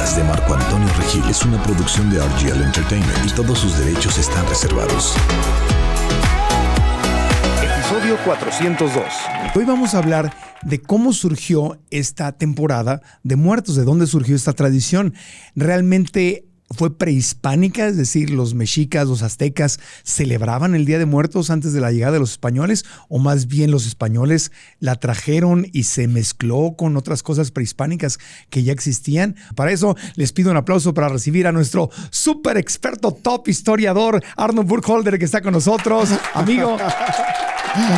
podcast de Marco Antonio Regil es una producción de RGL Entertainment y todos sus derechos están reservados. Episodio 402. Hoy vamos a hablar de cómo surgió esta temporada de muertos, de dónde surgió esta tradición. Realmente fue prehispánica, es decir, los mexicas, los aztecas celebraban el Día de Muertos antes de la llegada de los españoles, o más bien los españoles la trajeron y se mezcló con otras cosas prehispánicas que ya existían. Para eso les pido un aplauso para recibir a nuestro súper experto, top historiador, Arnold Burkholder, que está con nosotros. Amigo,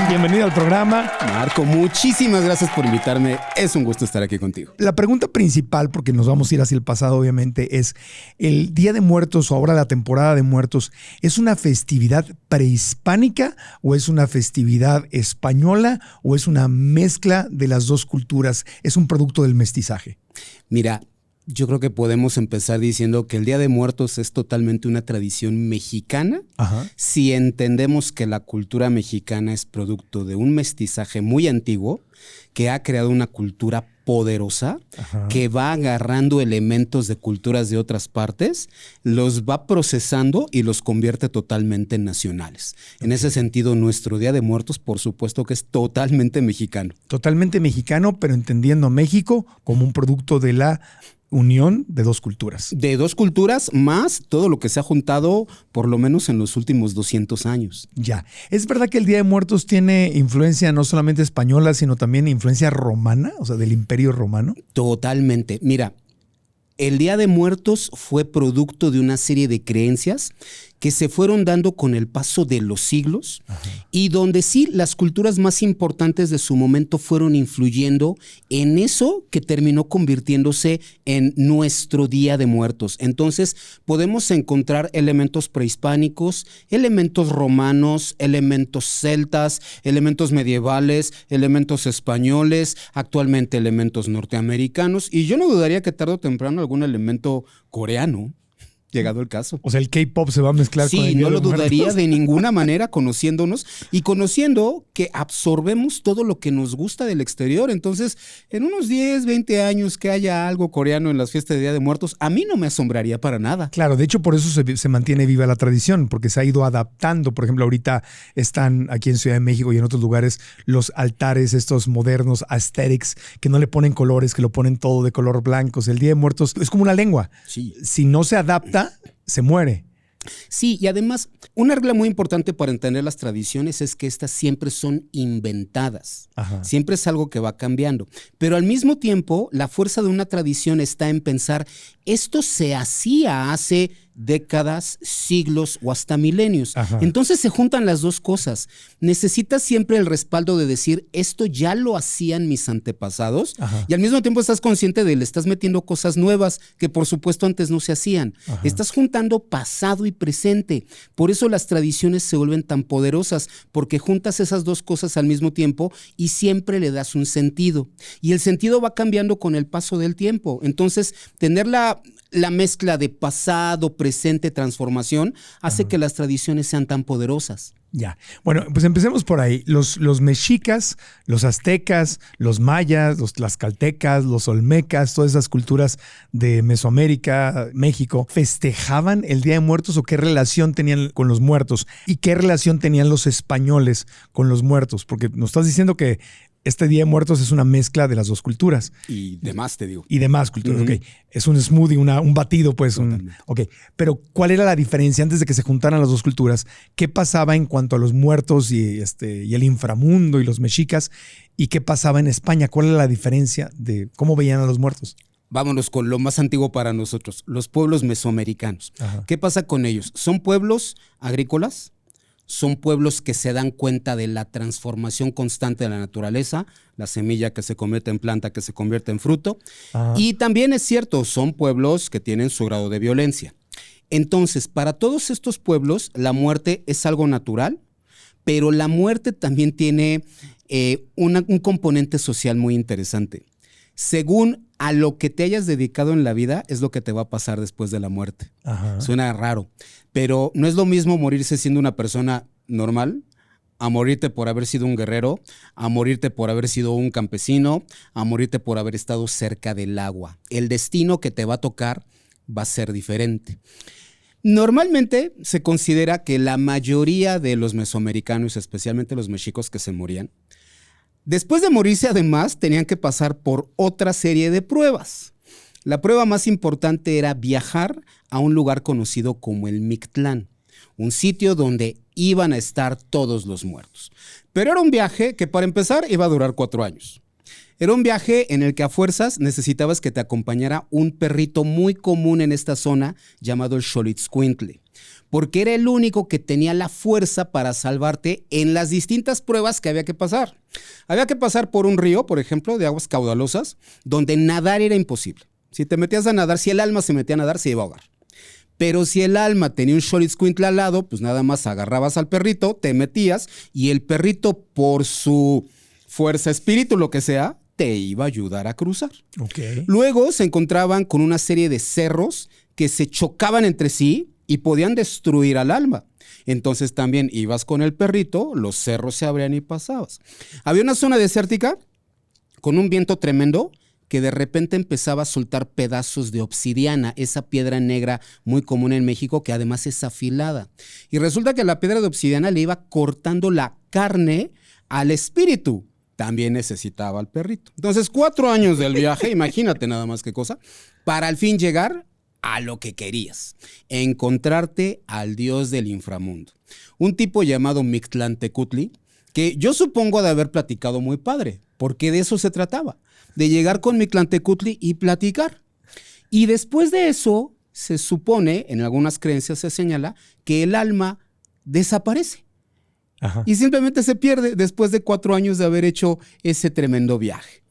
bienvenido al programa. Marco, muchísimas gracias por invitarme. Es un gusto estar aquí contigo. La pregunta principal, porque nos vamos a ir hacia el pasado obviamente, es ¿el Día de Muertos o ahora la temporada de muertos es una festividad prehispánica o es una festividad española o es una mezcla de las dos culturas? ¿Es un producto del mestizaje? Mira, yo creo que podemos empezar diciendo que el Día de Muertos es totalmente una tradición mexicana. Ajá. Si entendemos que la cultura mexicana es producto de un mestizaje muy antiguo que ha creado una cultura poderosa. Ajá. Que va agarrando elementos de culturas de otras partes, los va procesando y los convierte totalmente en nacionales. Okay. En ese sentido, nuestro Día de Muertos, por supuesto que es totalmente mexicano. Totalmente mexicano, pero entendiendo a México como un producto de la unión de dos culturas. De dos culturas más todo lo que se ha juntado por lo menos en los últimos 200 años. Ya. ¿Es verdad que el Día de Muertos tiene influencia no solamente española, sino también influencia romana, o sea, del Imperio Romano? Totalmente. Mira, el Día de Muertos fue producto de una serie de creencias que se fueron dando con el paso de los siglos. Ajá. Y donde sí las culturas más importantes de su momento fueron influyendo en eso que terminó convirtiéndose en nuestro Día de Muertos. Entonces podemos encontrar elementos prehispánicos, elementos romanos, elementos celtas, elementos medievales, elementos españoles, actualmente elementos norteamericanos, y yo no dudaría que tarde o temprano algún elemento coreano. Llegado el caso. O sea, el K-pop se va a mezclar con el Día de Sí, no lo dudaría Muertos. de ninguna manera, conociéndonos y conociendo que absorbemos todo lo que nos gusta del exterior. Entonces, en unos 10, 20 años que haya algo coreano en las fiestas de Día de Muertos, a mí no me asombraría para nada. Claro, de hecho por eso se mantiene viva la tradición, porque se ha ido adaptando. Por ejemplo, ahorita están aquí en Ciudad de México y en otros lugares los altares estos modernos, aesthetics, que no le ponen colores, que lo ponen todo de color blanco. O sea, el Día de Muertos es como una lengua. Sí. Si no se adapta, se muere. Sí, y además, una regla muy importante para entender las tradiciones es que estas siempre son inventadas. Ajá. Siempre es algo que va cambiando. Pero al mismo tiempo, la fuerza de una tradición está en pensar, esto se hacía hace décadas, siglos o hasta milenios. Ajá. Entonces se juntan las dos cosas. Necesitas siempre el respaldo de decir, esto ya lo hacían mis antepasados. Ajá. Y al mismo tiempo estás consciente de que le estás metiendo cosas nuevas que por supuesto antes no se hacían. Ajá. Estás juntando pasado y presente. Por eso las tradiciones se vuelven tan poderosas, porque juntas esas dos cosas al mismo tiempo y siempre le das un sentido. Y el sentido va cambiando con el paso del tiempo. Entonces, tener la mezcla de pasado, presente, transformación, hace que las tradiciones sean tan poderosas. Ya. Bueno, pues empecemos por ahí. Los mexicas, los aztecas, los mayas, los tlaxcaltecas, los olmecas, todas esas culturas de Mesoamérica, México, ¿festejaban el Día de Muertos o qué relación tenían con los muertos? ¿Y qué relación tenían los españoles con los muertos? Porque nos estás diciendo que este Día de Muertos es una mezcla de las dos culturas. Y demás, te digo. Y demás culturas, ok. Es un smoothie, un batido, pues. Ok. Pero, ¿cuál era la diferencia antes de que se juntaran las dos culturas? ¿Qué pasaba en cuanto a los muertos y el inframundo y los mexicas? ¿Y qué pasaba en España? ¿Cuál era la diferencia de cómo veían a los muertos? Vámonos con lo más antiguo para nosotros, los pueblos mesoamericanos. Ajá. ¿Qué pasa con ellos? Son pueblos agrícolas. Son pueblos que se dan cuenta de la transformación constante de la naturaleza, la semilla que se convierte en planta, que se convierte en fruto. Ajá. Y también es cierto, son pueblos que tienen su grado de violencia. Entonces, para todos estos pueblos, la muerte es algo natural, pero la muerte también tiene un componente social muy interesante. Según a lo que te hayas dedicado en la vida, es lo que te va a pasar después de la muerte. Ajá. Suena raro, pero no es lo mismo morirse siendo una persona normal a morirte por haber sido un guerrero, a morirte por haber sido un campesino, a morirte por haber estado cerca del agua. El destino que te va a tocar va a ser diferente. Normalmente se considera que la mayoría de los mesoamericanos, especialmente los mexicos que se morían, después de morirse además tenían que pasar por otra serie de pruebas. La prueba más importante era viajar a un lugar conocido como el Mictlán, un sitio donde iban a estar todos los muertos. Pero era un viaje que para empezar iba a durar 4 años. Era un viaje en el que a fuerzas necesitabas que te acompañara un perrito muy común en esta zona llamado el Xolitzcuintle, porque era el único que tenía la fuerza para salvarte en las distintas pruebas que había que pasar. Había que pasar por un río, por ejemplo, de aguas caudalosas, donde nadar era imposible. Si te metías a nadar, si el alma se metía a nadar, se iba a ahogar. Pero si el alma tenía un Xolitzcuintle al lado, pues nada más agarrabas al perrito, te metías y el perrito, por su fuerza, espíritu, lo que sea, te iba a ayudar a cruzar. Okay. Luego se encontraban con una serie de cerros que se chocaban entre sí y podían destruir al alma. Entonces también ibas con el perrito, los cerros se abrían y pasabas. Había una zona desértica con un viento tremendo que de repente empezaba a soltar pedazos de obsidiana, esa piedra negra muy común en México que además es afilada. Y resulta que la piedra de obsidiana le iba cortando la carne al espíritu. También necesitaba al perrito. Entonces, 4 años del viaje, imagínate nada más qué cosa, para al fin llegar a lo que querías, encontrarte al dios del inframundo. Un tipo llamado Mictlantecutli, que yo supongo de haber platicado muy padre, porque de eso se trataba, de llegar con Mictlantecutli y platicar. Y después de eso, se supone, en algunas creencias se señala, que el alma desaparece. Ajá. Y simplemente se pierde después de 4 años de haber hecho ese tremendo viaje.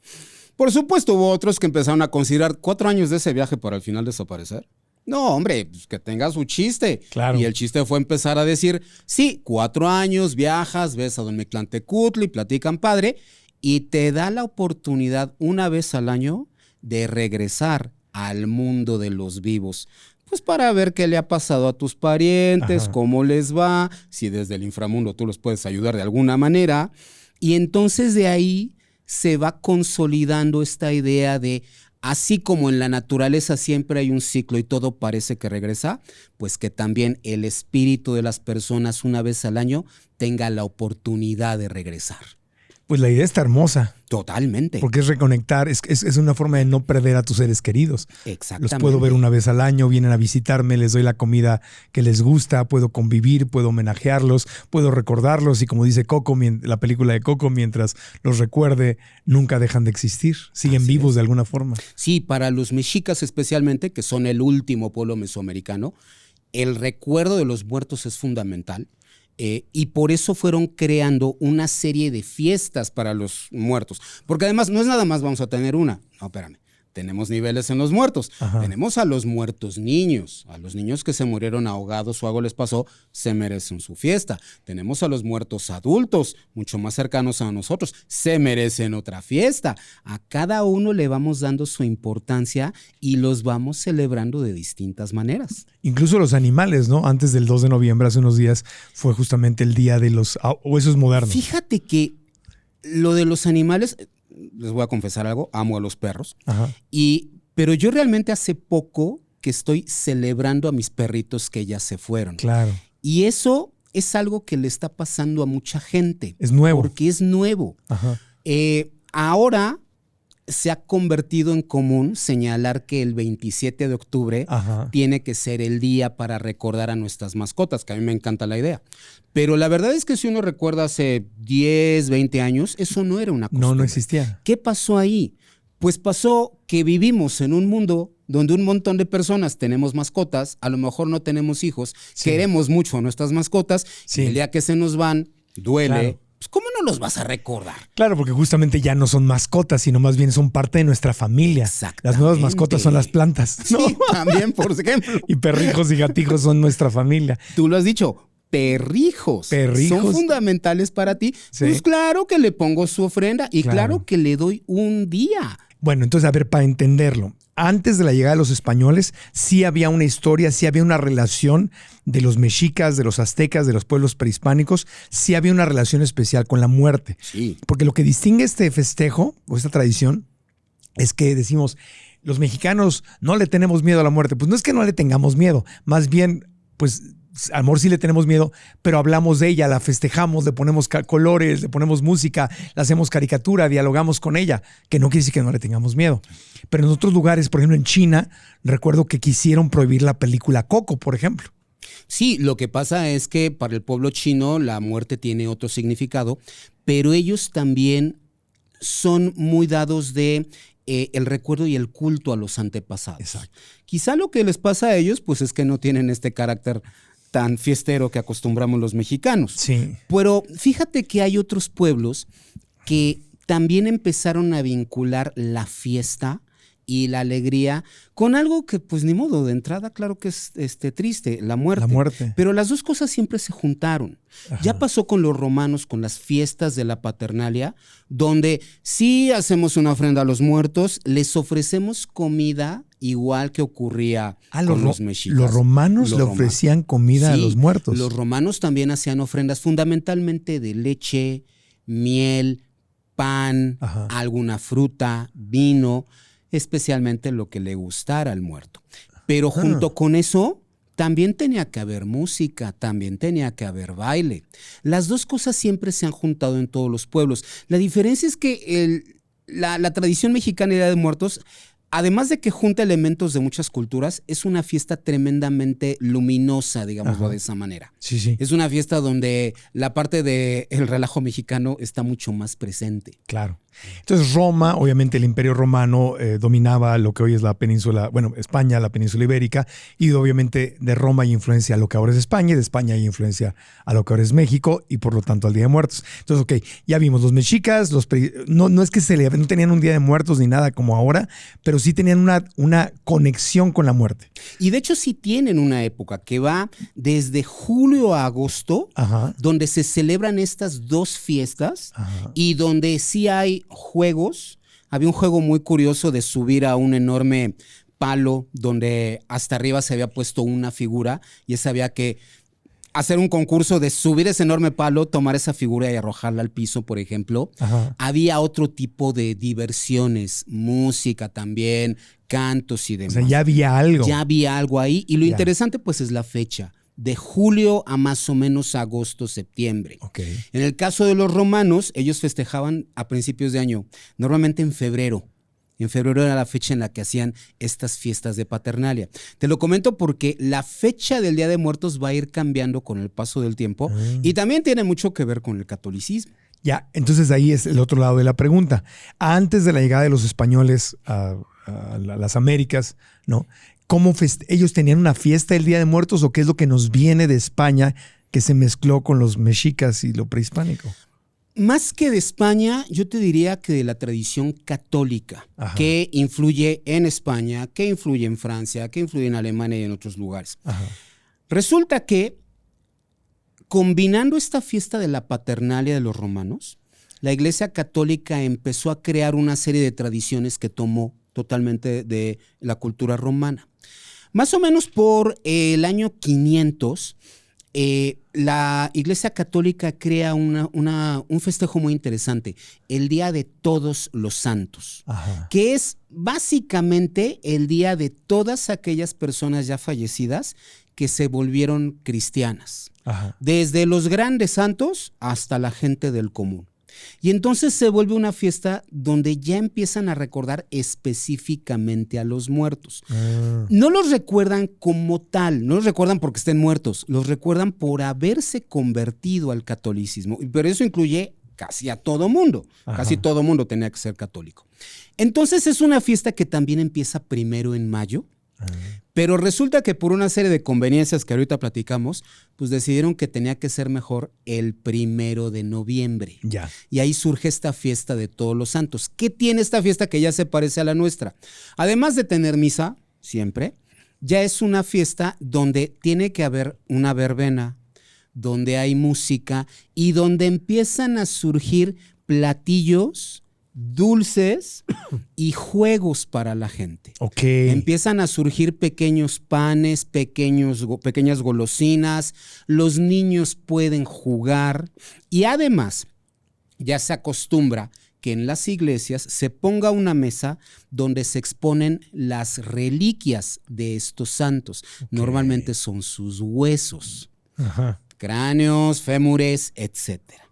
Por supuesto, hubo otros que empezaron a considerar 4 años de ese viaje para al final desaparecer. No, hombre, pues que tenga su chiste. Claro. Y el chiste fue empezar a decir, sí, 4 años, viajas, ves a don Mictlantecutli, platican padre, y te da la oportunidad una vez al año de regresar al mundo de los vivos. Pues para ver qué le ha pasado a tus parientes, Ajá. cómo les va, si desde el inframundo tú los puedes ayudar de alguna manera. Y entonces de ahí se va consolidando esta idea de, así como en la naturaleza siempre hay un ciclo y todo parece que regresa, pues que también el espíritu de las personas una vez al año tenga la oportunidad de regresar. Pues la idea está hermosa. Totalmente. Porque es reconectar, es una forma de no perder a tus seres queridos. Exactamente. Los puedo ver una vez al año, vienen a visitarme, les doy la comida que les gusta, puedo convivir, puedo homenajearlos, puedo recordarlos y como dice Coco, la película de Coco, mientras los recuerde, nunca dejan de existir, siguen Así vivos es. de alguna forma. Sí, para los mexicas especialmente, que son el último pueblo mesoamericano, el recuerdo de los muertos es fundamental. Y por eso fueron creando una serie de fiestas para los muertos. Porque además no es nada más vamos a tener una. No, espérame. Tenemos niveles en los muertos. Ajá. Tenemos a los muertos niños. A los niños que se murieron ahogados o algo les pasó, se merecen su fiesta. Tenemos a los muertos adultos, mucho más cercanos a nosotros. Se merecen otra fiesta. A cada uno le vamos dando su importancia y los vamos celebrando de distintas maneras. Incluso los animales, ¿no? Antes del 2 de noviembre, hace unos días, fue justamente el día de los... O eso es moderno. Fíjate que lo de los animales... Les voy a confesar algo, amo a los perros. Ajá. Pero yo realmente hace poco que estoy celebrando a mis perritos que ya se fueron. Claro. Y eso es algo que le está pasando a mucha gente. Es nuevo. Porque es nuevo. Ajá. Ahora se ha convertido en común señalar que el 27 de octubre Ajá. tiene que ser el día para recordar a nuestras mascotas, que a mí me encanta la idea. Pero la verdad es que si uno recuerda hace 10, 20 años, eso no era una costumbre. No existía. ¿Qué pasó ahí? Pues pasó que vivimos en un mundo donde un montón de personas tenemos mascotas, a lo mejor no tenemos hijos, Sí. queremos mucho a nuestras mascotas, Sí. y el día que se nos van, duele. Claro. Pues ¿cómo no los vas a recordar? Claro, porque justamente ya no son mascotas, sino más bien son parte de nuestra familia. Exactamente. Las nuevas mascotas son las plantas, ¿no? Sí, también, por ejemplo. Y perrijos y gatijos son nuestra familia. Tú lo has dicho, perrijos. Perrijos. Son fundamentales para ti. Sí. Pues claro que le pongo su ofrenda y Claro. claro que le doy un día. Bueno, entonces, a ver, para entenderlo, antes de la llegada de los españoles, sí había una historia, sí había una relación de los mexicas, de los aztecas, de los pueblos prehispánicos, sí había una relación especial con la muerte. Sí. Porque lo que distingue este festejo o esta tradición es que decimos, los mexicanos no le tenemos miedo a la muerte. Pues no es que no le tengamos miedo, más bien, pues a lo mejor sí le tenemos miedo, pero hablamos de ella, la festejamos, le ponemos colores, le ponemos música, le hacemos caricatura, dialogamos con ella, que no quiere decir que no le tengamos miedo. Pero en otros lugares, por ejemplo en China, recuerdo que quisieron prohibir la película Coco, por ejemplo. Sí, lo que pasa es que para el pueblo chino la muerte tiene otro significado, pero ellos también son muy dados de el recuerdo y el culto a los antepasados. Exacto. Quizá lo que les pasa a ellos, pues es que no tienen este carácter tan fiestero que acostumbramos los mexicanos. Sí. Pero fíjate que hay otros pueblos que también empezaron a vincular la fiesta y la alegría con algo que, pues ni modo, de entrada, claro que es triste, la muerte. La muerte. Pero las dos cosas siempre se juntaron. Ajá. Ya pasó con los romanos, con las fiestas de la Paternalia, donde sí hacemos una ofrenda a los muertos, les ofrecemos comida igual que ocurría con los mexicas. Los romanos le ofrecían comida a los muertos. Los romanos también hacían ofrendas fundamentalmente de leche, miel, pan, Ajá. alguna fruta, vino, especialmente lo que le gustara al muerto. Pero junto con eso, también tenía que haber música, también tenía que haber baile. Las dos cosas siempre se han juntado en todos los pueblos. La diferencia es que la tradición mexicana de Día de Muertos, además de que junta elementos de muchas culturas, es una fiesta tremendamente luminosa, digámoslo Ajá. de esa manera. Sí, sí. Es una fiesta donde la parte del relajo mexicano está mucho más presente. Claro. Entonces Roma, obviamente el Imperio Romano dominaba lo que hoy es la península, bueno, España, la península ibérica, y obviamente de Roma hay influencia a lo que ahora es España, y de España hay influencia a lo que ahora es México, y por lo tanto al Día de Muertos. Entonces, ok, ya vimos los mexicas, no es que no tenían un Día de Muertos ni nada como ahora, pero sí tenían una conexión con la muerte. Y de hecho sí tienen una época que va desde julio a agosto, Ajá. donde se celebran estas dos fiestas. Ajá. Y donde sí hay juegos. Había un juego muy curioso de subir a un enorme palo donde hasta arriba se había puesto una figura y esa había que hacer un concurso de subir ese enorme palo, tomar esa figura y arrojarla al piso, por ejemplo. Ajá. Había otro tipo de diversiones, música también, cantos y demás. O sea, ya había algo. Ya había algo ahí y lo Ya. interesante pues es la fecha. De julio a más o menos agosto, septiembre. Ok. En el caso de los romanos, ellos festejaban a principios de año, normalmente en febrero. En febrero era la fecha en la que hacían estas fiestas de Paternalia. Te lo comento porque la fecha del Día de Muertos va a ir cambiando con el paso del tiempo y también tiene mucho que ver con el catolicismo. Ya, entonces ahí es el otro lado de la pregunta. Antes de la llegada de los españoles a las Américas, ¿no? ¿Cómo ellos tenían una fiesta el Día de Muertos o qué es lo que nos viene de España que se mezcló con los mexicas y lo prehispánico? Más que de España, yo te diría que de la tradición católica, Ajá. que influye en España, que influye en Francia, que influye en Alemania y en otros lugares. Ajá. Resulta que, combinando esta fiesta de la Paternalia de los romanos, la Iglesia Católica empezó a crear una serie de tradiciones que tomó totalmente de la cultura romana. Más o menos por el año 500, la Iglesia Católica crea un festejo muy interesante, el Día de Todos los Santos, Ajá. que es básicamente el día de todas aquellas personas ya fallecidas que se volvieron cristianas, Ajá. desde los grandes santos hasta la gente del común. Y entonces se vuelve una fiesta donde ya empiezan a recordar específicamente a los muertos. No los recuerdan como tal, no los recuerdan porque estén muertos, los recuerdan por haberse convertido al catolicismo. Pero eso incluye casi a todo mundo. Ajá. Casi todo mundo tenía que ser católico. Entonces es una fiesta que también empieza primero en mayo. Pero resulta que por una serie de conveniencias que ahorita platicamos, pues decidieron que tenía que ser mejor el 1 de noviembre. Ya. Y ahí surge esta fiesta de Todos los Santos. ¿Qué tiene esta fiesta que ya se parece a la nuestra? Además de tener misa, siempre, ya es una fiesta donde tiene que haber una verbena, donde hay música y donde empiezan a surgir platillos dulces y juegos para la gente. Ok. Empiezan a surgir pequeños panes, pequeñas golosinas, los niños pueden jugar y además ya se acostumbra que en las iglesias se ponga una mesa donde se exponen las reliquias de estos santos. Okay. Normalmente son sus huesos, ajá, cráneos, fémures, etcétera.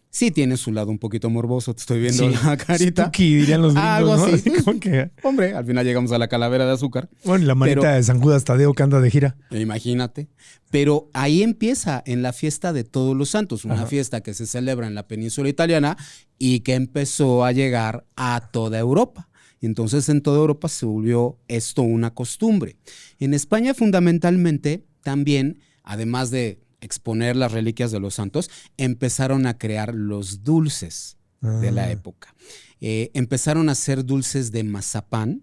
Sí tiene su lado un poquito morboso, te estoy viendo la carita. Spooky, dirían los gringos, algo así. ¿No? Que... Hombre, al final llegamos a la calavera de azúcar. Bueno, y la manita de San Judas Tadeo que anda de gira. Imagínate. Pero ahí empieza en la fiesta de Todos los Santos, una fiesta que se celebra en la península italiana y que empezó a llegar a toda Europa. Entonces en toda Europa se volvió esto una costumbre. En España fundamentalmente también, además de exponer las reliquias de los santos, empezaron a crear los dulces de la época. Empezaron a hacer dulces de mazapán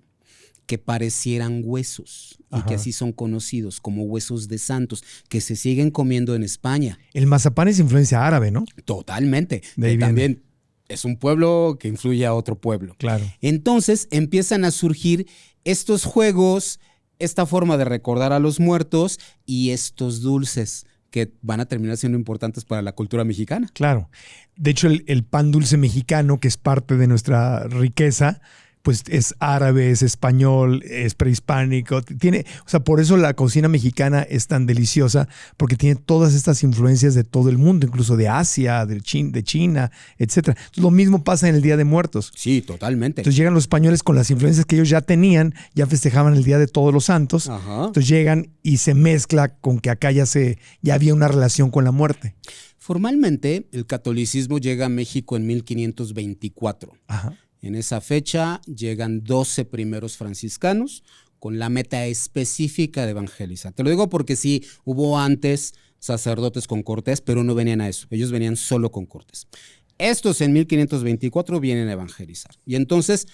que parecieran huesos y que así son conocidos como huesos de santos, que se siguen comiendo en España. El mazapán es influencia árabe, ¿no? Totalmente. También es un pueblo que influye a otro pueblo. Claro. Entonces empiezan a surgir estos juegos, esta forma de recordar a los muertos y estos dulces que van a terminar siendo importantes para la cultura mexicana. Claro. De hecho, el pan dulce mexicano, que es parte de nuestra riqueza, pues es árabe, es español, es prehispánico. O sea, por eso la cocina mexicana es tan deliciosa, porque tiene todas estas influencias de todo el mundo, incluso de Asia, de China, etc. Lo mismo pasa en el Día de Muertos. Sí, totalmente. Entonces llegan los españoles con las influencias que ellos ya tenían, ya festejaban el Día de Todos los Santos. Ajá. Entonces llegan y se mezcla con que acá ya había una relación con la muerte. Formalmente, el catolicismo llega a México en 1524. Ajá. En esa fecha llegan 12 primeros franciscanos con la meta específica de evangelizar. Te lo digo porque sí, hubo antes sacerdotes con Cortés, pero no venían a eso. Ellos venían solo con Cortés. Estos en 1524 vienen a evangelizar. Y entonces,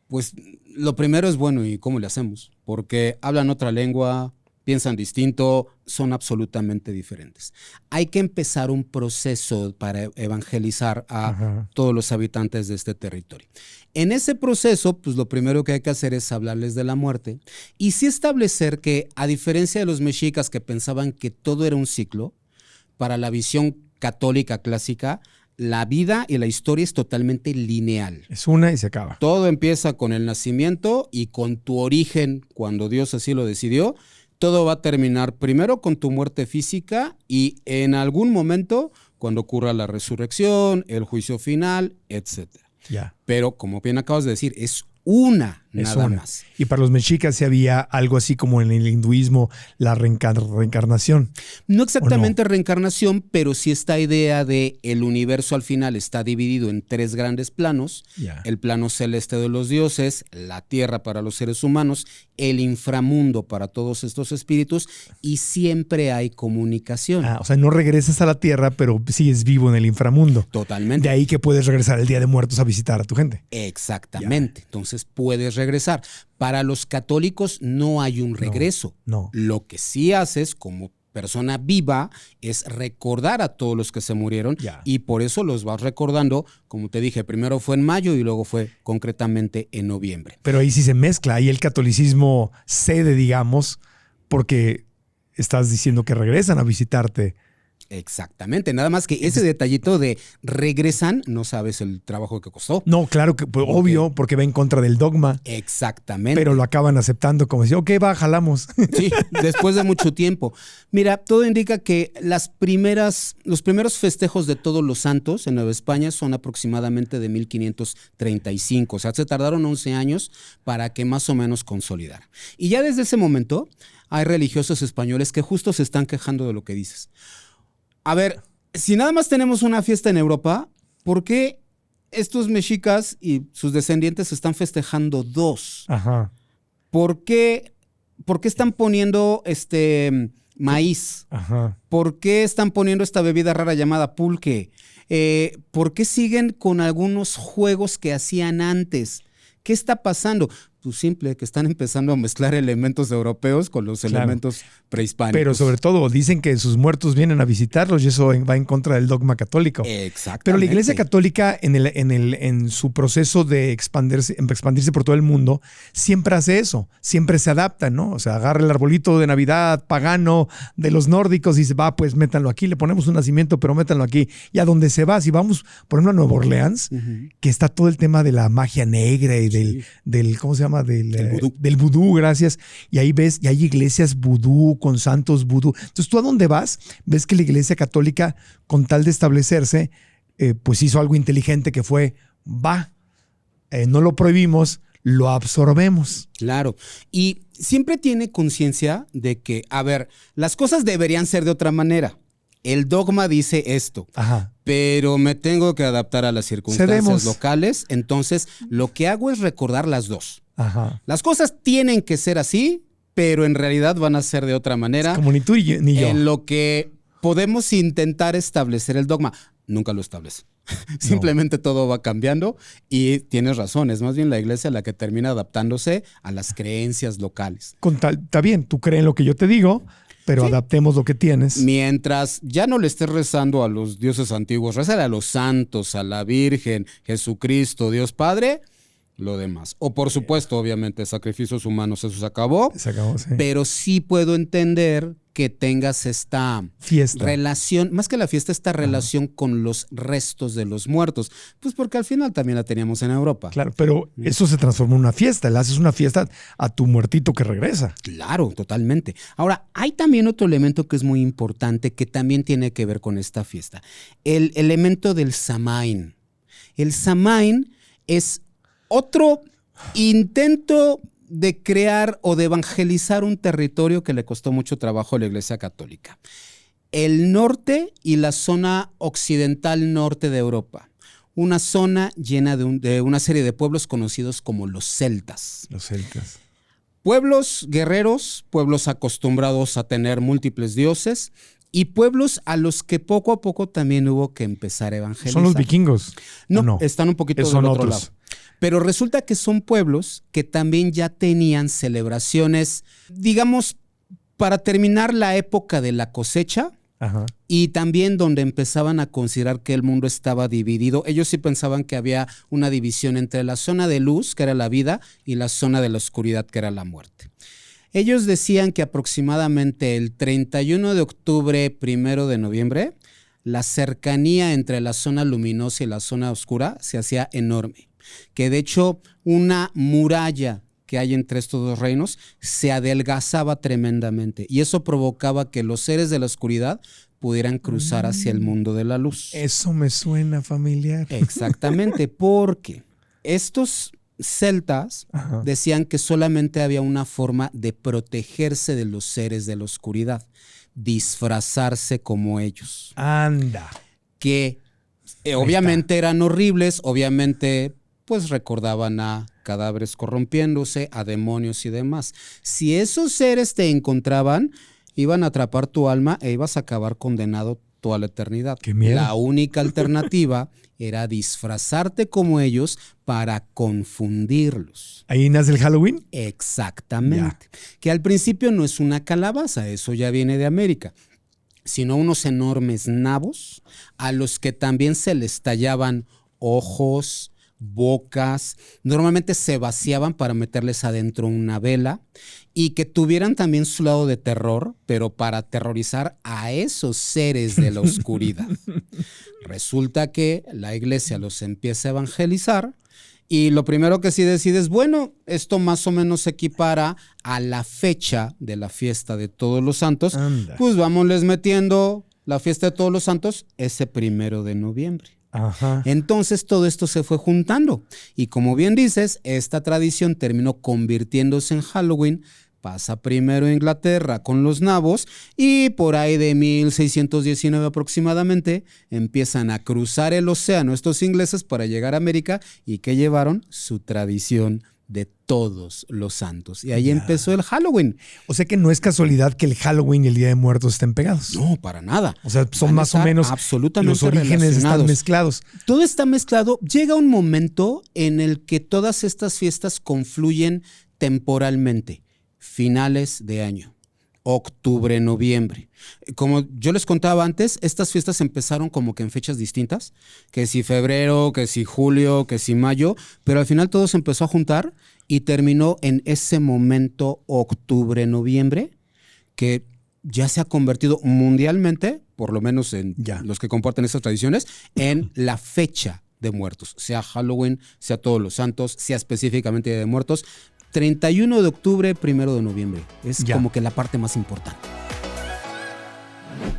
pues lo primero es, bueno, ¿y cómo le hacemos? Porque hablan otra lengua, piensan distinto, son absolutamente diferentes. Hay que empezar un proceso para evangelizar a todos los habitantes de este territorio. En ese proceso, pues lo primero que hay que hacer es hablarles de la muerte y sí establecer que, a diferencia de los mexicas que pensaban que todo era un ciclo, para la visión católica clásica, la vida y la historia es totalmente lineal. Es una y se acaba. Todo empieza con el nacimiento y con tu origen, cuando Dios así lo decidió. Todo va a terminar primero con tu muerte física y en algún momento cuando ocurra la resurrección, el juicio final, etc. Ya. Pero como bien acabas de decir, es una nada más. Y para los mexicas sí había algo así como en el hinduismo, la reencarnación. No exactamente reencarnación, pero sí esta idea de el universo al final está dividido en 3 grandes planos. El plano celeste de los dioses, la tierra para los seres humanos, el inframundo para todos estos espíritus y siempre hay comunicación. O sea, no regresas a la tierra, pero sigues vivo en el inframundo. Totalmente. De ahí que puedes regresar el Día de Muertos a visitar a tu gente. Exactamente. Entonces puedes regresar. Para los católicos no hay un regreso. No. Lo que sí haces como persona viva es recordar a todos los que se murieron y por eso los vas recordando, como te dije, primero fue en mayo y luego fue concretamente en noviembre. Pero ahí sí se mezcla, ahí el catolicismo cede, digamos, porque estás diciendo que regresan a visitarte. Exactamente, nada más que ese detallito de regresan, no sabes el trabajo que costó. No, claro que pues, obvio, porque va en contra del dogma. Exactamente. Pero lo acaban aceptando como si, ok, va, jalamos. Sí, después de mucho tiempo. Mira, todo indica que los primeros festejos de Todos los Santos en Nueva España son aproximadamente de 1535. O sea, se tardaron 11 años para que más o menos consolidara. Y ya desde ese momento hay religiosos españoles que justo se están quejando de lo que dices. A ver, si nada más tenemos una fiesta en Europa, ¿por qué estos mexicas y sus descendientes están festejando 2? Ajá. ¿Por qué están poniendo maíz? Ajá. ¿Por qué están poniendo esta bebida rara llamada pulque? ¿Por qué siguen con algunos juegos que hacían antes? ¿Qué está pasando? Pues simple, que están empezando a mezclar elementos europeos con los elementos prehispánicos. Pero sobre todo dicen que sus muertos vienen a visitarlos y eso va en contra del dogma católico. Exactamente. Pero la Iglesia Católica en su proceso de expandirse por todo el mundo siempre hace eso, siempre se adapta, ¿no? O sea, agarra el arbolito de Navidad pagano de los nórdicos y dice, va, pues métanlo aquí, le ponemos un nacimiento, pero métanlo aquí. Y a donde se va, si vamos, por ejemplo, a Nueva Orleans, que está todo el tema de la magia negra y del ¿cómo se llama? Del vudú, gracias. Y ahí ves, y hay iglesias vudú con santos vudú. Entonces, tú a dónde vas, ves que la Iglesia Católica, con tal de establecerse, pues hizo algo inteligente que fue, no lo prohibimos, lo absorbemos. Claro. Y siempre tiene conciencia de que, a ver, las cosas deberían ser de otra manera. El dogma dice esto, pero me tengo que adaptar a las circunstancias locales. Entonces, lo que hago es recordar las dos. Las cosas tienen que ser así, pero en realidad van a ser de otra manera. Es como ni tú ni yo. En lo que podemos intentar establecer el dogma. Nunca lo establece. Simplemente todo va cambiando y tienes razón, es más bien la iglesia la que termina adaptándose a las creencias locales. Está bien, tú crees en lo que yo te digo, pero adaptemos lo que tienes. Mientras ya no le estés rezando a los dioses antiguos, rézale a los santos, a la Virgen, Jesucristo, Dios Padre, lo demás. O por supuesto, obviamente, sacrificios humanos, eso se acabó. Se acabó, sí. Pero sí puedo entender que tengas esta relación, más que la fiesta, esta relación con los restos de los muertos. Pues porque al final también la teníamos en Europa. Claro, pero eso se transformó en una fiesta. Le haces una fiesta a tu muertito que regresa. Claro, totalmente. Ahora, hay también otro elemento que es muy importante que también tiene que ver con esta fiesta. El elemento del Samaín. El Samaín es otro intento de crear o de evangelizar un territorio que le costó mucho trabajo a la Iglesia Católica. El norte y la zona occidental norte de Europa. Una zona llena de una serie de pueblos conocidos como los celtas. Los celtas. Pueblos guerreros, pueblos acostumbrados a tener múltiples dioses y pueblos a los que poco a poco también hubo que empezar a evangelizar. ¿Son los vikingos? No, están un poquito del otro lado. Pero resulta que son pueblos que también ya tenían celebraciones, digamos, para terminar la época de la cosecha. Y también donde empezaban a considerar que el mundo estaba dividido. Ellos sí pensaban que había una división entre la zona de luz, que era la vida, y la zona de la oscuridad, que era la muerte. Ellos decían que aproximadamente el 31 de octubre, 1 de noviembre, la cercanía entre la zona luminosa y la zona oscura se hacía enorme. Que de hecho una muralla que hay entre estos dos reinos se adelgazaba tremendamente y eso provocaba que los seres de la oscuridad pudieran cruzar hacia el mundo de la luz. Eso me suena familiar. Exactamente, porque estos celtas decían que solamente había una forma de protegerse de los seres de la oscuridad, disfrazarse como ellos. Anda. Que obviamente eran horribles, obviamente pues recordaban a cadáveres corrompiéndose, a demonios y demás. Si esos seres te encontraban, iban a atrapar tu alma e ibas a acabar condenado toda la eternidad. ¡Qué miedo! La única alternativa era disfrazarte como ellos para confundirlos. ¿Ahí nace el Halloween? Exactamente. Que al principio no es una calabaza, eso ya viene de América, sino unos enormes nabos a los que también se les tallaban ojos, bocas, normalmente se vaciaban para meterles adentro una vela y que tuvieran también su lado de terror, pero para aterrorizar a esos seres de la oscuridad. Resulta que la iglesia los empieza a evangelizar y lo primero que sí decide es, bueno, esto más o menos se equipara a la fecha de la fiesta de Todos los Santos. Anda. Pues vámonos metiendo la fiesta de Todos los Santos ese 1 de noviembre. Entonces todo esto se fue juntando y como bien dices, esta tradición terminó convirtiéndose en Halloween, pasa primero en Inglaterra con los nabos y por ahí de 1619 aproximadamente empiezan a cruzar el océano estos ingleses para llegar a América y que llevaron su tradición de todos los santos. Y ahí empezó el Halloween. O sea que no es casualidad que el Halloween y el Día de Muertos estén pegados. No, para nada. O sea, son más o menos absolutamente los orígenes están mezclados. Todo está mezclado. Llega un momento en el que todas estas fiestas confluyen temporalmente. Finales de año. Octubre, noviembre. Como yo les contaba antes, estas fiestas empezaron como que en fechas distintas, que si febrero, que si julio, que si mayo, pero al final todo se empezó a juntar y terminó en ese momento octubre, noviembre, que ya se ha convertido mundialmente, por lo menos en los que comparten estas tradiciones, en la fecha de muertos, sea Halloween, sea Todos los Santos, sea específicamente Día de Muertos. 31 de octubre, 1 de noviembre. Es como que la parte más importante.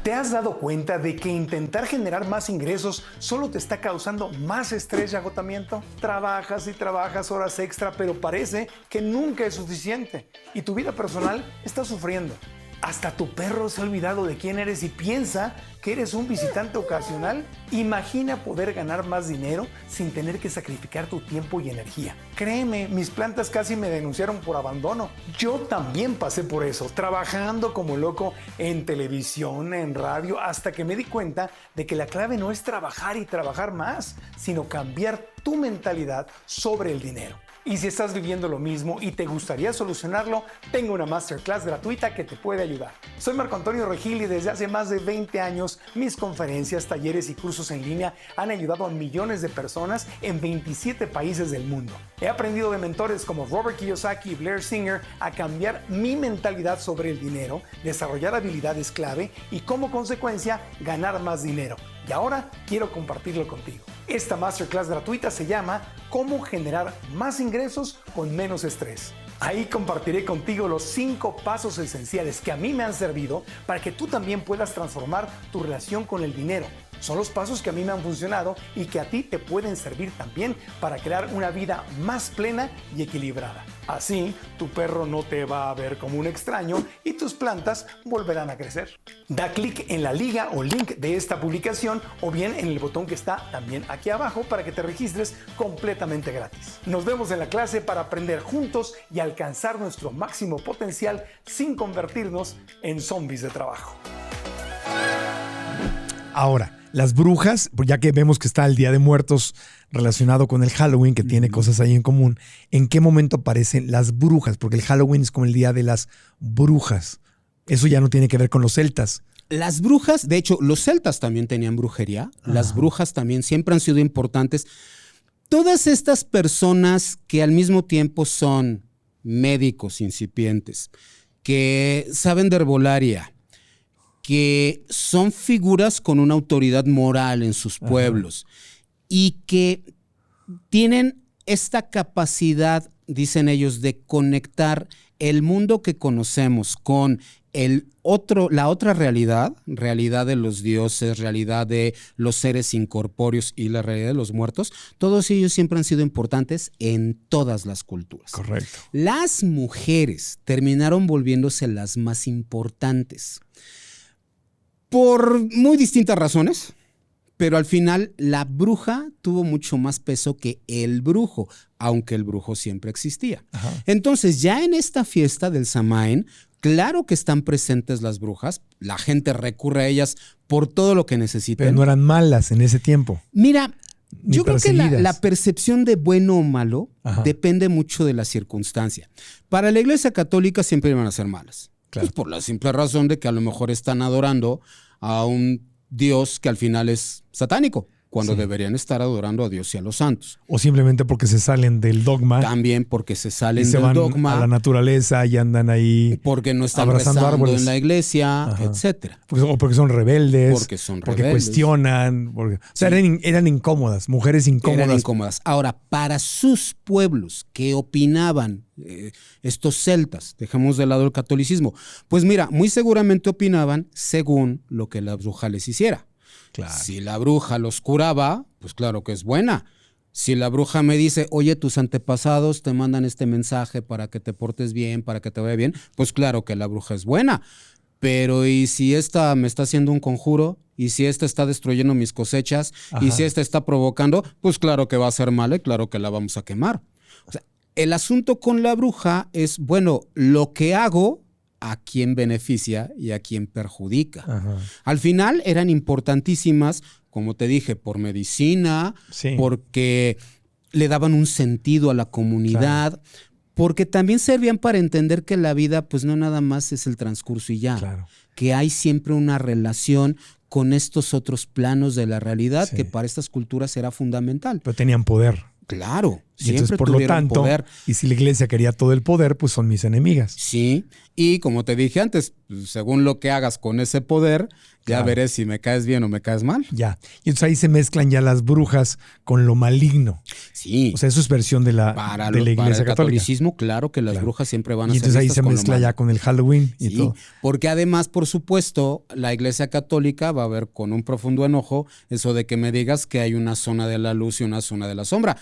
¿Te has dado cuenta de que intentar generar más ingresos solo te está causando más estrés y agotamiento? Trabajas y trabajas horas extra, pero parece que nunca es suficiente y tu vida personal está sufriendo. Hasta tu perro se ha olvidado de quién eres y piensa que eres un visitante ocasional. Imagina poder ganar más dinero sin tener que sacrificar tu tiempo y energía. Créeme, mis plantas casi me denunciaron por abandono. Yo también pasé por eso, trabajando como loco en televisión, en radio, hasta que me di cuenta de que la clave no es trabajar y trabajar más, sino cambiar tu mentalidad sobre el dinero. Y si estás viviendo lo mismo y te gustaría solucionarlo, tengo una masterclass gratuita que te puede ayudar. Soy Marco Antonio Regil y desde hace más de 20 años mis conferencias, talleres y cursos en línea han ayudado a millones de personas en 27 países del mundo. He aprendido de mentores como Robert Kiyosaki y Blair Singer a cambiar mi mentalidad sobre el dinero, desarrollar habilidades clave y como consecuencia ganar más dinero. Y ahora quiero compartirlo contigo. Esta masterclass gratuita se llama Cómo generar más ingresos con menos estrés. Ahí compartiré contigo los 5 pasos esenciales que a mí me han servido para que tú también puedas transformar tu relación con el dinero. Son los pasos que a mí me han funcionado y que a ti te pueden servir también para crear una vida más plena y equilibrada. Así, tu perro no te va a ver como un extraño y tus plantas volverán a crecer. Da clic en la liga o link de esta publicación o bien en el botón que está también aquí abajo para que te registres completamente gratis. Nos vemos en la clase para aprender juntos y alcanzar nuestro máximo potencial sin convertirnos en zombies de trabajo. Ahora, las brujas, ya que vemos que está el Día de Muertos relacionado con el Halloween, que tiene cosas ahí en común, ¿en qué momento aparecen las brujas? Porque el Halloween es como el Día de las Brujas. Eso ya no tiene que ver con los celtas. Las brujas, de hecho, los celtas también tenían brujería. Las brujas también siempre han sido importantes. Todas estas personas que al mismo tiempo son médicos incipientes, que saben de herbolaria, que son figuras con una autoridad moral en sus pueblos y que tienen esta capacidad, dicen ellos, de conectar el mundo que conocemos con la otra realidad de los dioses, realidad de los seres incorpóreos y la realidad de los muertos. Todos ellos siempre han sido importantes en todas las culturas. Correcto. Las mujeres terminaron volviéndose las más importantes por muy distintas razones, pero al final la bruja tuvo mucho más peso que el brujo, aunque el brujo siempre existía. Entonces, ya en esta fiesta del Samhain, claro que están presentes las brujas, la gente recurre a ellas por todo lo que necesitan. Pero no eran malas en ese tiempo. Mira, yo creo que la percepción de bueno o malo depende mucho de la circunstancia. Para la Iglesia Católica siempre iban a ser malas. Claro. Pues por la simple razón de que a lo mejor están adorando a un Dios que al final es satánico, cuando deberían estar adorando a Dios y a los santos. O simplemente porque se salen del dogma. También porque se salen del dogma. A la naturaleza y andan ahí. Porque no están rezando árboles en la iglesia, etcétera. O porque son rebeldes. Porque cuestionan. O sea, eran incómodas, mujeres incómodas. Eran incómodas. Ahora, para sus pueblos que opinaban, estos celtas, dejamos de lado el catolicismo, pues mira, muy seguramente opinaban según lo que la bruja les hiciera. Claro. Si la bruja los curaba, pues claro que es buena. Si la bruja me dice, oye, tus antepasados te mandan este mensaje para que te portes bien, para que te vaya bien, pues claro que la bruja es buena. Pero ¿y si esta me está haciendo un conjuro? ¿Y si esta está destruyendo mis cosechas? ¿Y si esta está provocando? Pues claro que va a ser mala y claro que la vamos a quemar. O sea, el asunto con la bruja es, bueno, lo que hago, a quién beneficia y a quién perjudica. Ajá. Al final eran importantísimas, como te dije, por medicina, Sí. porque le daban un sentido a la comunidad, porque también servían para entender que la vida pues no nada más es el transcurso y ya, Claro. que hay siempre una relación con estos otros planos de la realidad Sí. que para estas culturas era fundamental. Pero tenían poder. Claro, Y siempre entonces, por lo tuvieron tanto, poder. y si la iglesia quería todo el poder, pues son mis enemigas. Sí, y como te dije antes, pues, según lo que hagas con ese poder, ya Claro. veré si me caes bien o me caes mal. Ya. Y entonces ahí se mezclan ya las brujas con lo maligno. Sí, O sea, eso es versión de la, para, de para la el iglesia católica. catolicismo, claro que las Claro. brujas siempre van a Y ser entonces ahí vistas se con lo mezcla malo. ya con el Halloween y Sí, todo. porque además, por supuesto, la iglesia católica va a ver con un profundo enojo eso de que me digas que hay una zona de la luz y una zona de la sombra.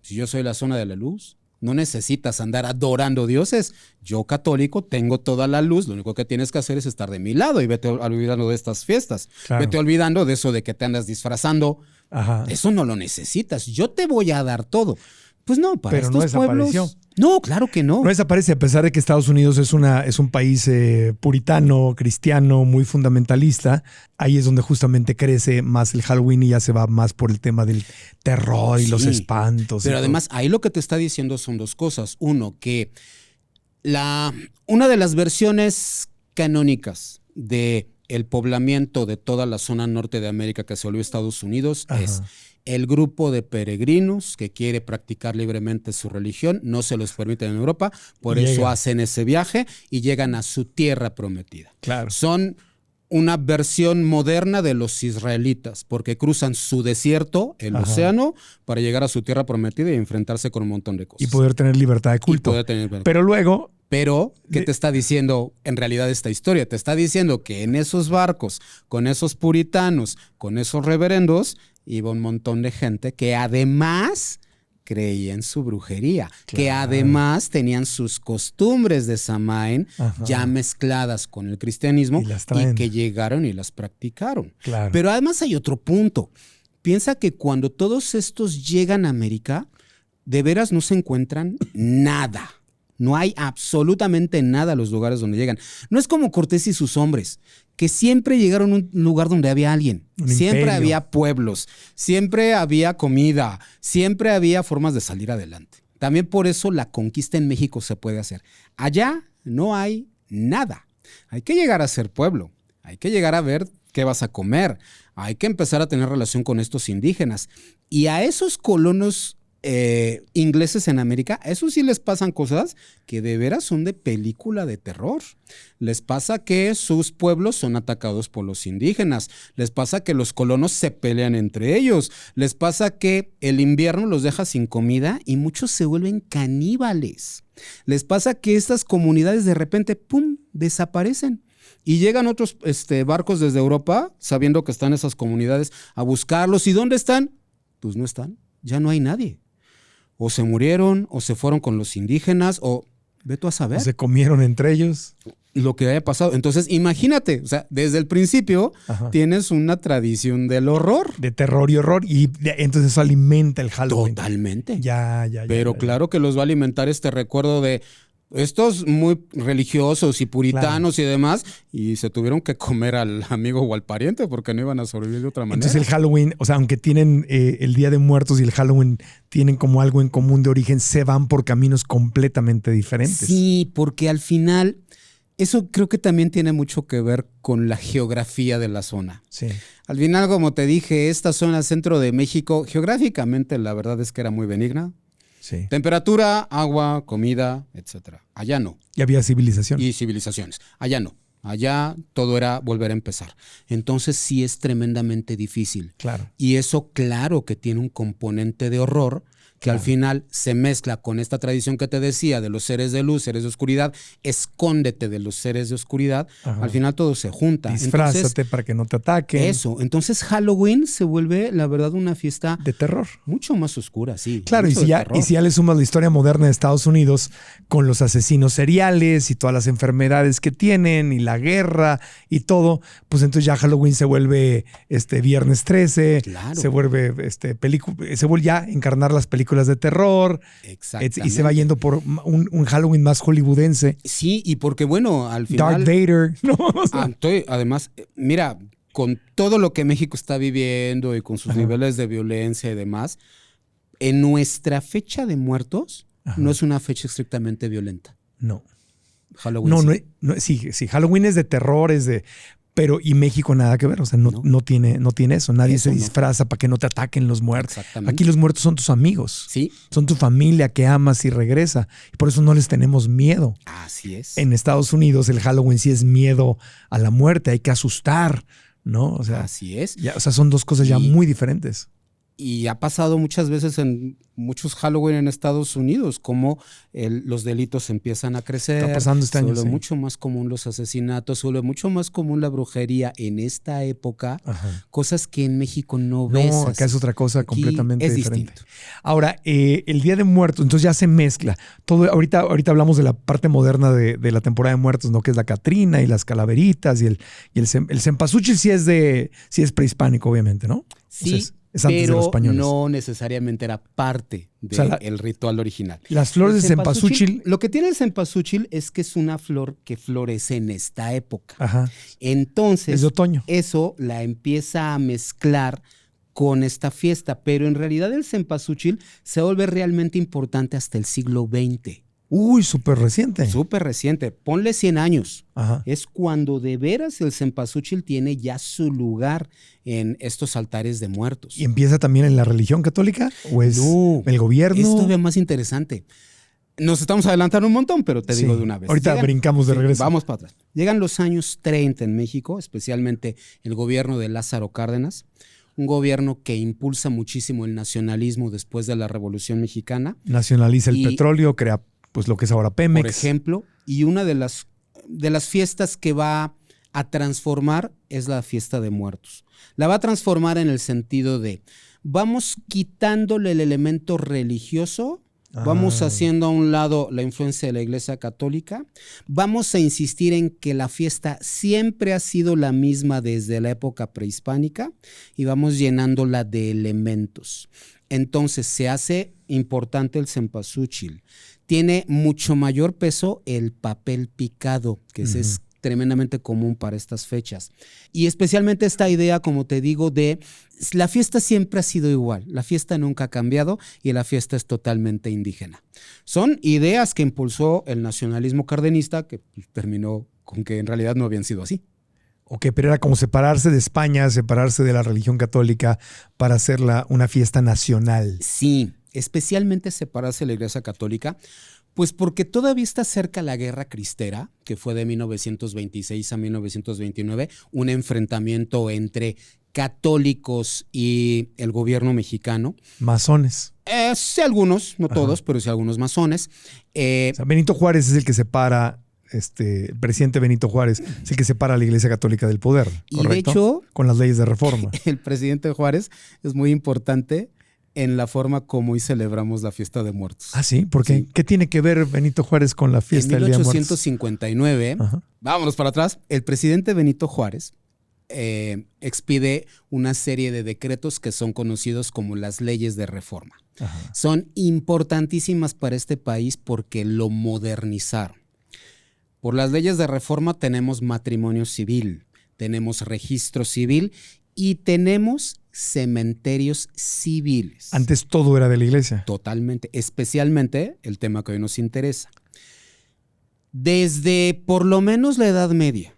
Si yo soy la zona de la luz, no necesitas andar adorando dioses. Yo, católico, tengo toda la luz. Lo único que tienes que hacer es estar de mi lado y vete olvidando de estas fiestas. Claro. Vete olvidando de eso de que te andas disfrazando. Ajá. Eso no lo necesitas. Yo te voy a dar todo. Pues no, para Pero no estos pueblos. desapareció. No, claro que no. No desaparece a pesar de que Estados Unidos es un país puritano, cristiano, muy fundamentalista. Ahí es donde justamente crece más el Halloween y ya se va más por el tema del terror y Sí, los espantos. Pero y todo. además, ahí lo que te está diciendo son dos cosas. Uno, que una de las versiones canónicas de el poblamiento de toda la zona norte de América que se volvió Estados Unidos Ajá. es el grupo de peregrinos que quiere practicar libremente su religión, no se los permiten en Europa, por Y eso llegan. hacen ese viaje y llegan a su tierra prometida. Claro. Son una versión moderna de los israelitas, porque cruzan su desierto, el Ajá. océano, para llegar a su tierra prometida y enfrentarse con un montón de cosas. Y poder tener libertad de culto. poder tener- Pero luego, Pero, ¿qué te está diciendo en realidad esta historia? Te está diciendo que en esos barcos, con esos puritanos, con esos reverendos, iba un montón de gente que además creía en su brujería, que Claro. además tenían sus costumbres de Samhain Ajá. ya mezcladas con el cristianismo Y las traen. y que llegaron y las practicaron. claro. Pero además hay otro punto. Piensa que cuando todos estos llegan a América, de veras no se encuentran nada. No hay absolutamente nada a los lugares donde llegan. No es como Cortés y sus hombres, que siempre llegaron a un lugar donde había alguien. Un Siempre imperio. había pueblos, siempre había comida, siempre había formas de salir adelante. También por eso la conquista en México se puede hacer. Allá no hay nada. Hay que llegar a ser pueblo. Hay que llegar a ver qué vas a comer. Hay que empezar a tener relación con estos indígenas. Y a esos colonos ingleses en América, a esos sí les pasan cosas que de veras son de película de terror. Les pasa que sus pueblos son atacados por los indígenas. Les pasa que los colonos se pelean entre ellos. Les pasa que el invierno los deja sin comida y muchos se vuelven caníbales. Les pasa que estas comunidades de repente, ¡pum!, desaparecen. Y llegan otros barcos desde Europa, sabiendo que están esas comunidades, a buscarlos. ¿Y dónde están? Pues no están. Ya no hay nadie. O se murieron, o se fueron con los indígenas, o ve tú a saber Se comieron entre ellos. lo que haya pasado. Entonces, imagínate, o sea, desde el principio Ajá. tienes una tradición del horror. De terror y horror. Y entonces eso alimenta el Halloween. Totalmente. Ya. Pero claro que los va a alimentar este recuerdo de estos muy religiosos y puritanos y demás, y se tuvieron que comer al amigo o al pariente porque no iban a sobrevivir de otra manera. Entonces el Halloween, o sea, aunque tienen el Día de Muertos y el Halloween tienen como algo en común de origen, se van por caminos completamente diferentes. Sí, porque al final, eso creo que también tiene mucho que ver con la geografía de la zona. Sí. Al final, como te dije, esta zona centro de México, geográficamente la verdad es que era muy benigna. Sí. Temperatura, agua, comida, etcétera. Allá no. Y había civilización. Y civilizaciones. Allá no. Allá todo era volver a empezar. Entonces sí es tremendamente difícil. Claro. Y eso claro que tiene un componente de horror que al final se mezcla con esta tradición que te decía de los seres de luz, seres de oscuridad. Escóndete de los seres de oscuridad. Ajá. Al final todo se junta. Disfrázate Entonces, para que no te ataquen. eso. Entonces Halloween se vuelve, la verdad, una fiesta De terror. mucho más oscura, sí. Claro, y mucho si, de ya, terror. y si ya le sumas la historia moderna de Estados Unidos con los asesinos seriales y todas las enfermedades que tienen y la guerra y todo, pues entonces ya Halloween se vuelve Viernes 13, Claro. se vuelve ya encarnar las películas películas de terror. Exactamente. Y se va yendo por un Halloween más hollywoodense. Sí, y porque bueno, al final... Darth Vader. ¿No? Además, mira, con todo lo que México está viviendo y con sus niveles de violencia y demás, en nuestra fecha de muertos no es una fecha estrictamente violenta. No. Halloween sí, Halloween es de terror, pero y México nada que ver, o sea, no tiene eso. Nadie se disfraza para que no te ataquen los muertos. Aquí los muertos son tus amigos. Sí. Son tu familia que amas y regresa. Y por eso no les tenemos miedo. Así es. En Estados Unidos el Halloween sí es miedo a la muerte, hay que asustar, ¿no? O sea, así es. Ya, o sea, son dos cosas ya muy diferentes. Y ha pasado muchas veces en muchos Halloween en Estados Unidos, como los delitos empiezan a crecer. Está pasando este año. Se vuelve mucho más común los asesinatos, se vuelve mucho más común la brujería en esta época. Cosas que en México no ves. No, acá es otra cosa completamente diferente. Distinto. Ahora, el Día de Muertos, entonces ya se mezcla. Todo, ahorita hablamos de la parte moderna de la temporada de muertos, ¿no? Que es la Catrina y las calaveritas y el cempasúchil sí es prehispánico, obviamente, ¿no? Sí. O sea, es antes de los españoles. No necesariamente era parte del ritual original. Las flores de cempasúchil. Lo que tiene el cempasúchil es que es una flor que florece en esta época. Ajá. Entonces, es de otoño. Eso la empieza a mezclar con esta fiesta, pero en realidad el cempasúchil se vuelve realmente importante hasta el siglo XX. Uy, súper reciente. Súper reciente. Ponle 100 años. Ajá. Es cuando de veras el cempasúchil tiene ya su en estos altares de muertos. ¿Y empieza también en la religión católica? ¿O es el gobierno? Es todavía más interesante. Nos estamos adelantando un montón, pero te digo de una vez. Ahorita brincamos de regreso. Vamos para atrás. Llegan los años 30 en México, especialmente el gobierno de Lázaro Cárdenas. Un gobierno que impulsa muchísimo el nacionalismo después de la Revolución Mexicana. Nacionaliza el petróleo, crea pues lo que es ahora Pemex. Por ejemplo, y una de las fiestas que va a transformar es la fiesta de muertos. La va a transformar en el sentido de vamos quitándole el elemento religioso, vamos haciendo a un lado la influencia de la Iglesia Católica, vamos a insistir en que la fiesta siempre ha sido la misma desde la época prehispánica y vamos llenándola de elementos. Entonces se hace importante el cempasúchil. Tiene mucho mayor peso el papel picado, que es tremendamente común para estas fechas. Y especialmente esta idea, como te digo, de la fiesta siempre ha sido igual, la fiesta nunca ha cambiado y la fiesta es totalmente indígena. Son ideas que impulsó el nacionalismo cardenista, que terminó con que en realidad no habían sido así. Ok, pero era como separarse de España, separarse de la religión católica para hacerla una fiesta nacional. Sí, especialmente separarse de la Iglesia Católica, pues porque todavía está cerca la Guerra Cristera, que fue de 1926 a 1929, un enfrentamiento entre católicos y el gobierno mexicano. Masones. Sí, algunos, no todos, pero sí algunos masones. O sea, Benito Juárez es el que separa... el presidente Benito Juárez es el que separa a la Iglesia Católica del poder, ¿correcto? Y de hecho, con las leyes de reforma. El presidente Juárez es muy importante en la forma como hoy celebramos la fiesta de muertos. Ah, sí, porque sí. ¿Qué tiene que ver Benito Juárez con la fiesta del Día de Muertos? En 1859, vámonos para atrás, el presidente Benito Juárez expide una serie de decretos que son conocidos como las leyes de reforma. Son importantísimas para este país porque lo modernizaron. Por las leyes de reforma tenemos matrimonio civil, tenemos registro civil y tenemos cementerios civiles. Antes todo era de la iglesia. Totalmente, especialmente el tema que hoy nos interesa. Desde por lo menos la Edad Media,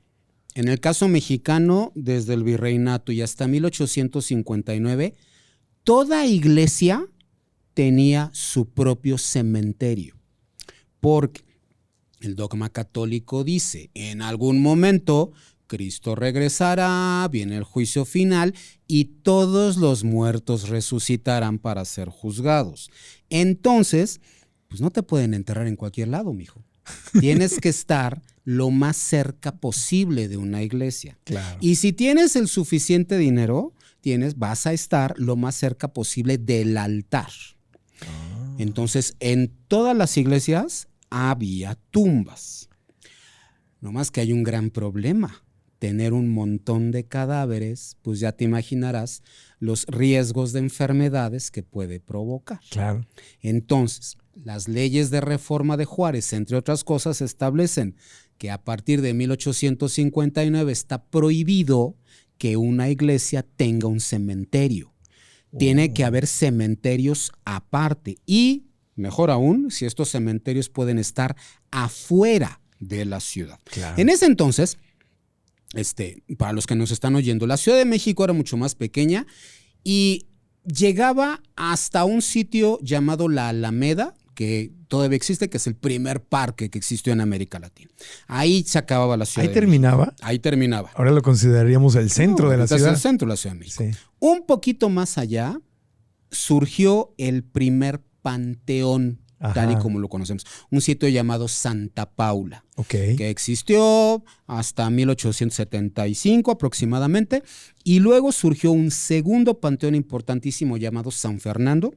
en el caso mexicano, desde el virreinato y hasta 1859, toda iglesia tenía su propio cementerio, porque el dogma católico dice, en algún momento Cristo regresará, viene el juicio final y todos los muertos resucitarán para ser juzgados. Entonces, pues no te pueden enterrar en cualquier lado, mijo. Tienes que estar lo más cerca posible de una iglesia. Claro. Y si tienes el suficiente dinero, vas a estar lo más cerca posible del altar. Entonces, en todas las iglesias había tumbas. No más que hay un gran problema. tener un montón de cadáveres, pues ya te imaginarás los riesgos de enfermedades que puede provocar. Claro. Entonces, las leyes de reforma de Juárez, entre otras cosas, establecen que a partir de 1859 está prohibido que una iglesia tenga un cementerio. Tiene que haber cementerios aparte y, mejor aún, si estos cementerios pueden estar afuera de la ciudad. Claro. En ese entonces, para los que nos están oyendo, la Ciudad de México era mucho más pequeña y llegaba hasta un sitio llamado La Alameda, que todavía existe, que es el primer parque que existió en América Latina. Ahí se acababa la Ciudad ¿Ahí de terminaba? México. Ahí terminaba. Ahora lo consideraríamos el centro de la ciudad. Es el centro de la Ciudad de México. Sí. Un poquito más allá surgió el primer panteón, tal y como lo conocemos. Un sitio llamado Santa Paula, que existió hasta 1875 aproximadamente. Y luego surgió un segundo panteón importantísimo llamado San Fernando,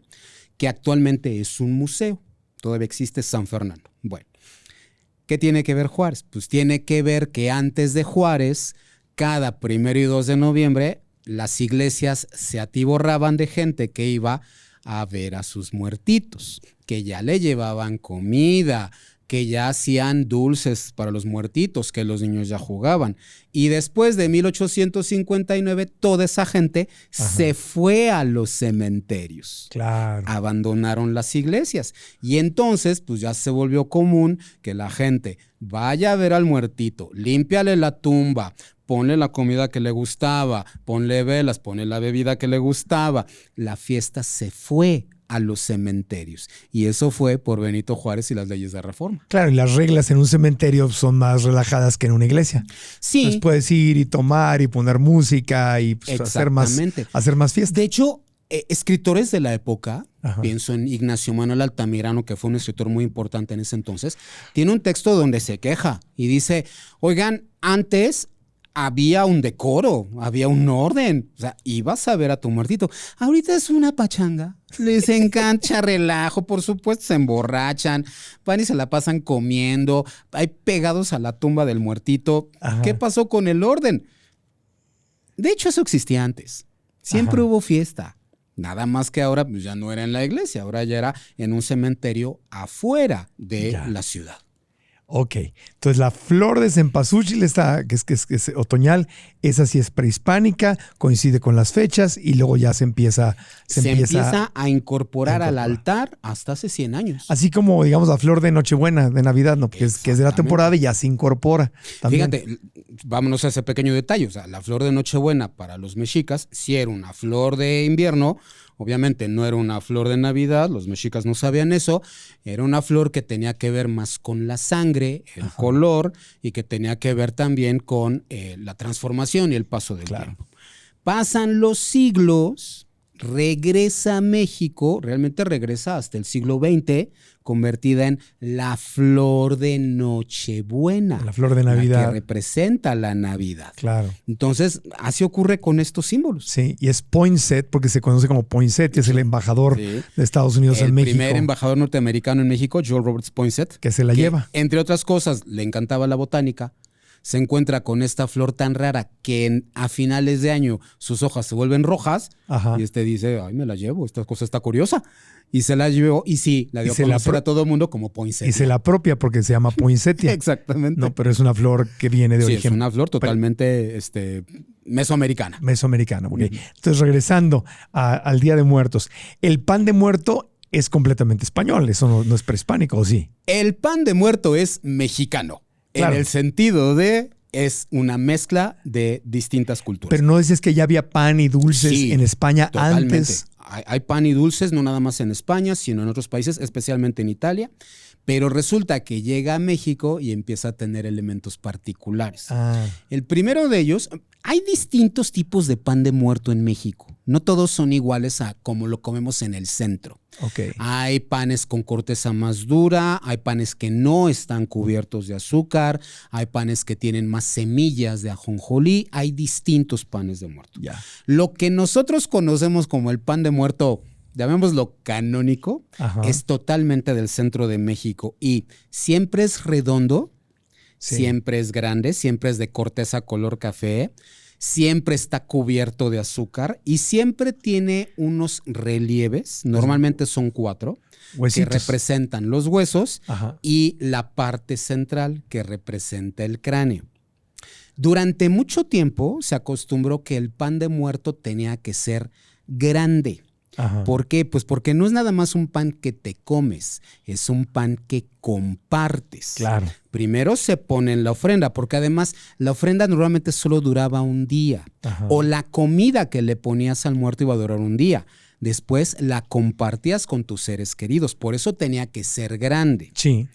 que actualmente es un museo. Todavía existe San Fernando. Bueno, ¿qué tiene que ver Juárez? Pues tiene que ver que antes de Juárez, cada 1 y 2 de noviembre, las iglesias se atiborraban de gente que iba a ver a sus muertitos, que ya le llevaban comida, que ya hacían dulces para los muertitos, que los niños ya jugaban. Y después de 1859, toda esa gente se fue a los cementerios. Claro. Abandonaron las iglesias. Y entonces, pues ya se volvió común que la gente vaya a ver al muertito, límpiale la tumba, ponle la comida que le gustaba, ponle velas, ponle la bebida que le gustaba. La fiesta se fue a los cementerios. Y eso fue por Benito Juárez y las leyes de reforma. Claro, y las reglas en un cementerio son más relajadas que en una iglesia. Sí. Entonces puedes ir y tomar y poner música y pues, hacer más fiesta. De hecho, escritores de la época, pienso en Ignacio Manuel Altamirano, que fue un escritor muy importante en ese entonces, tiene un texto donde se queja y dice, oigan, antes había un decoro, había un orden. O sea, ibas a ver a tu muertito. Ahorita es una pachanga. Les encanta relajo, por supuesto, se emborrachan, van y se la pasan comiendo, hay pegados a la tumba del muertito. ¿Qué pasó con el orden? De hecho, eso existía antes. Siempre hubo fiesta. Nada más que ahora pues, ya no era en la iglesia, ahora ya era en un cementerio afuera de la ciudad. Ok, entonces la flor de cempasúchil, que es otoñal, esa sí es prehispánica, coincide con las fechas y luego ya se empieza a incorporar al altar hasta hace 100 años. Así como, digamos, la flor de Nochebuena, de Navidad, ¿no? Que es de la temporada y ya se incorpora también. Fíjate, vámonos a ese pequeño detalle, o sea, la flor de Nochebuena para los mexicas sí era una flor de invierno. Obviamente no era una flor de Navidad, los mexicas no sabían eso, era una flor que tenía que ver más con la sangre, el color, y que tenía que ver también con la transformación y el paso del tiempo. Pasan los siglos, regresa a México, realmente regresa hasta el siglo XX, convertida en la flor de Nochebuena. La flor de Navidad. Que representa la Navidad. Claro. Entonces, así ocurre con estos símbolos. Sí, y es Poinsett porque se conoce como Poinsett y es el embajador de Estados Unidos en México. El primer embajador norteamericano en México, Joel Roberts Poinsett. Que se la lleva. Entre otras cosas, le encantaba la botánica. Se encuentra con esta flor tan rara que a finales de año sus hojas se vuelven rojas. Y dice, ay, me la llevo, esta cosa está curiosa. Y se la llevó y sí, la dio a conocer a todo el mundo como poinsettia. Y se la apropia porque se llama poinsettia. Exactamente. No, pero es una flor que viene de origen. Sí, es una flor totalmente mesoamericana. Mesoamericana, ok. Entonces, regresando al Día de Muertos, el pan de muerto es completamente español, eso no es prehispánico, ¿o sí? El pan de muerto es mexicano. Claro. En el sentido de es una mezcla de distintas culturas. Pero no dices que ya había pan y dulces en España totalmente. Antes. Hay pan y dulces, no nada más en España, sino en otros países, especialmente en Italia. Pero resulta que llega a México y empieza a tener elementos particulares. El primero de ellos, hay distintos tipos de pan de muerto en México. No todos son iguales a como lo comemos en el centro. Hay panes con corteza más dura, hay panes que no están cubiertos de azúcar, hay panes que tienen más semillas de ajonjolí, hay distintos panes de muerto. Lo que nosotros conocemos como el pan de muerto, llamémoslo canónico, es totalmente del centro de México y siempre es redondo, Sí. Siempre es grande, siempre es de corteza color café, siempre está cubierto de azúcar y siempre tiene unos relieves, normalmente son 4, Huesitos. que representan los huesos Ajá. y la parte central que representa el cráneo. Durante mucho tiempo se acostumbró que el pan de muerto tenía que ser grande. Ajá. ¿Por qué? Pues porque no es nada más un pan que te comes, es un pan que compartes. Claro. Primero se pone en la ofrenda, porque además la ofrenda normalmente solo duraba un día. Ajá. O la comida que le ponías al muerto iba a durar un día. Después la compartías con tus seres queridos, por eso tenía que ser grande. Sí.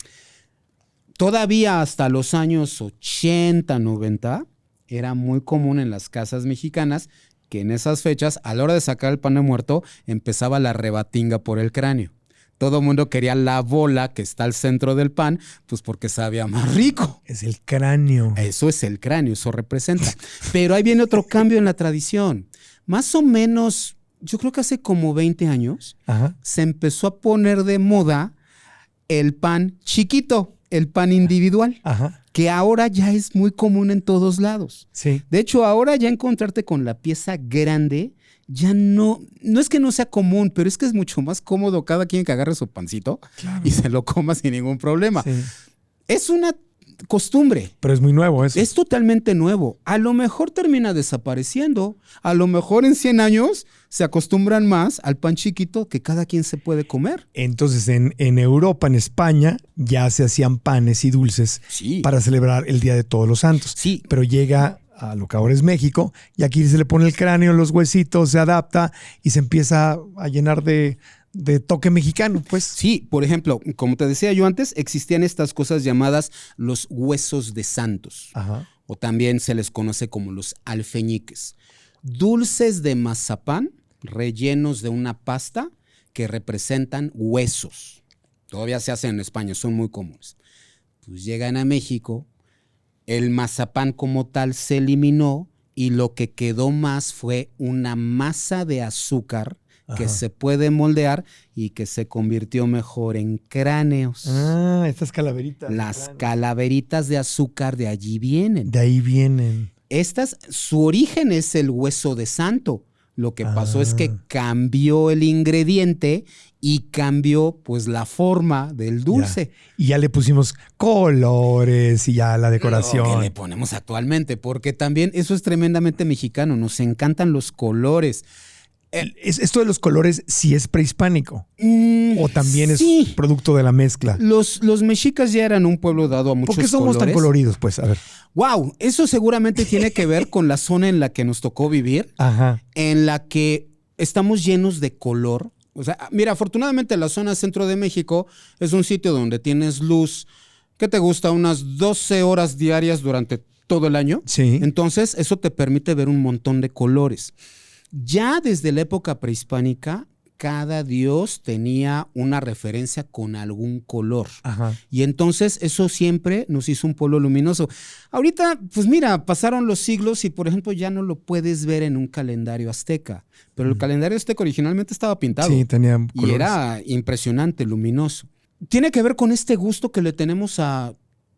Todavía hasta los años 80, 90, era muy común en las casas mexicanas que en esas fechas, a la hora de sacar el pan de muerto, empezaba la rebatinga por el cráneo. Todo el mundo quería la bola que está al centro del pan, pues porque sabía más rico. Es el cráneo. Eso es el cráneo, eso representa. Pero ahí viene otro cambio en la tradición. Más o menos, yo creo que hace como 20 años, Ajá. se empezó a poner de moda el pan chiquito, el pan individual, Ajá. que ahora ya es muy común en todos lados. Sí. De hecho, ahora ya encontrarte con la pieza grande, ya no es que no sea común, pero es que es mucho más cómodo cada quien que agarre su pancito y se lo coma sin ningún problema. Sí. Es una costumbre. Pero es muy nuevo eso. Es totalmente nuevo. A lo mejor termina desapareciendo. A lo mejor en 100 años se acostumbran más al pan chiquito que cada quien se puede comer. Entonces, en Europa, en España, ya se hacían panes y dulces Sí. para celebrar el Día de Todos los Santos. Sí. Pero llega a lo que ahora es México y aquí se le pone el cráneo, los huesitos, se adapta y se empieza a llenar de toque mexicano, pues. Sí, por ejemplo, como te decía yo antes, existían estas cosas llamadas los huesos de santos. Ajá. O también se les conoce como los alfeñiques. Dulces de mazapán rellenos de una pasta que representan huesos. Todavía se hacen en España, son muy comunes. Pues llegan a México, el mazapán como tal se eliminó y lo que quedó más fue una masa de azúcar que Ajá. se puede moldear y que se convirtió mejor en cráneos. Ah, estas calaveritas. Las Claro. calaveritas de azúcar de allí vienen. De ahí vienen. Estas, su origen es el hueso de santo. Lo que pasó es que Ah. cambió el ingrediente y cambió pues la forma del dulce. Ya. Y ya le pusimos colores y ya la decoración. Lo que le ponemos actualmente, porque también eso es tremendamente mexicano. Nos encantan los colores. Esto de los colores sí es prehispánico. O también es sí. producto de la mezcla. Los mexicas ya eran un pueblo dado a muchos ¿Por qué somos tan colores. coloridos? Pues, a ver. Wow, eso seguramente tiene que ver con la zona en la que nos tocó vivir, Ajá. en la que estamos llenos de color. O sea, mira, afortunadamente la zona centro de México es un sitio donde tienes luz, ¿qué te gusta? Unas 12 horas diarias durante todo el año. Sí. Entonces, eso te permite ver un montón de colores. Ya desde la época prehispánica, cada dios tenía una referencia con algún color. Ajá. Y entonces eso siempre nos hizo un pueblo luminoso. Ahorita, pues mira, pasaron los siglos y, por ejemplo, ya no lo puedes ver en un calendario azteca. Pero el calendario azteca originalmente estaba pintado. Sí, tenía Y colores. era impresionante, luminoso. Tiene que ver con este gusto que le tenemos a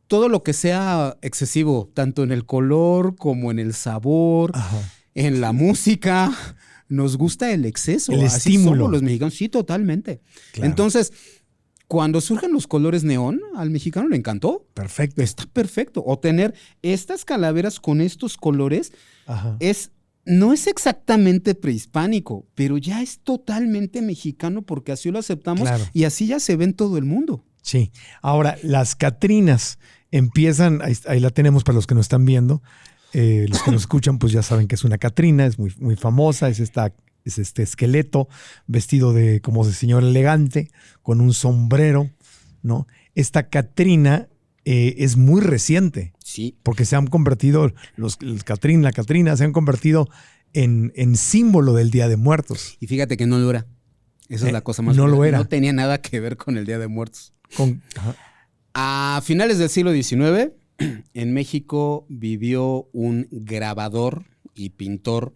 todo lo que sea excesivo, tanto en el color como en el sabor, Ajá. en la música. Nos gusta el exceso. El Así estímulo. somos los mexicanos. Sí, totalmente. Claro. Entonces, cuando surgen los colores neón, al mexicano le encantó. Perfecto. Está perfecto. O tener estas calaveras con estos colores Ajá. no es exactamente prehispánico, pero ya es totalmente mexicano porque así lo aceptamos Claro. y así ya se ve en todo el mundo. Sí. Ahora, las Catrinas empiezan, ahí la tenemos para los que nos están viendo. Los que nos escuchan, pues ya saben que es una Catrina, es muy, muy famosa, es este esqueleto vestido como de señor elegante, con un sombrero, ¿no? Esta Catrina es muy reciente, Sí. porque se han convertido, la Catrina se han convertido en símbolo del Día de Muertos. Y fíjate que no lo era. Esa es la cosa más. no lo curiosa. era. No tenía nada que ver con el Día de Muertos. Ajá. A finales del siglo XIX, en México vivió un grabador y pintor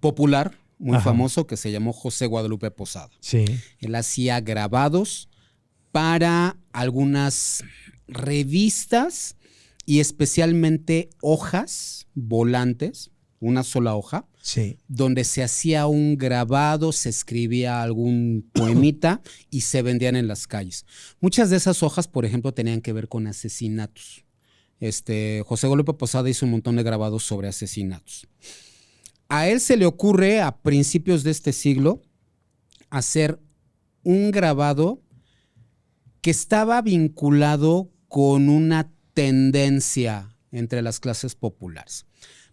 popular, muy Ajá. famoso, que se llamó José Guadalupe Posada. Sí. Él hacía grabados para algunas revistas y especialmente hojas, volantes, una sola hoja, Sí. donde se hacía un grabado, se escribía algún poemita y se vendían en las calles. Muchas de esas hojas, por ejemplo, tenían que ver con asesinatos. José Guadalupe Posada hizo un montón de grabados sobre asesinatos. A él se le ocurre a principios de este siglo hacer un grabado que estaba vinculado con una tendencia entre las clases populares.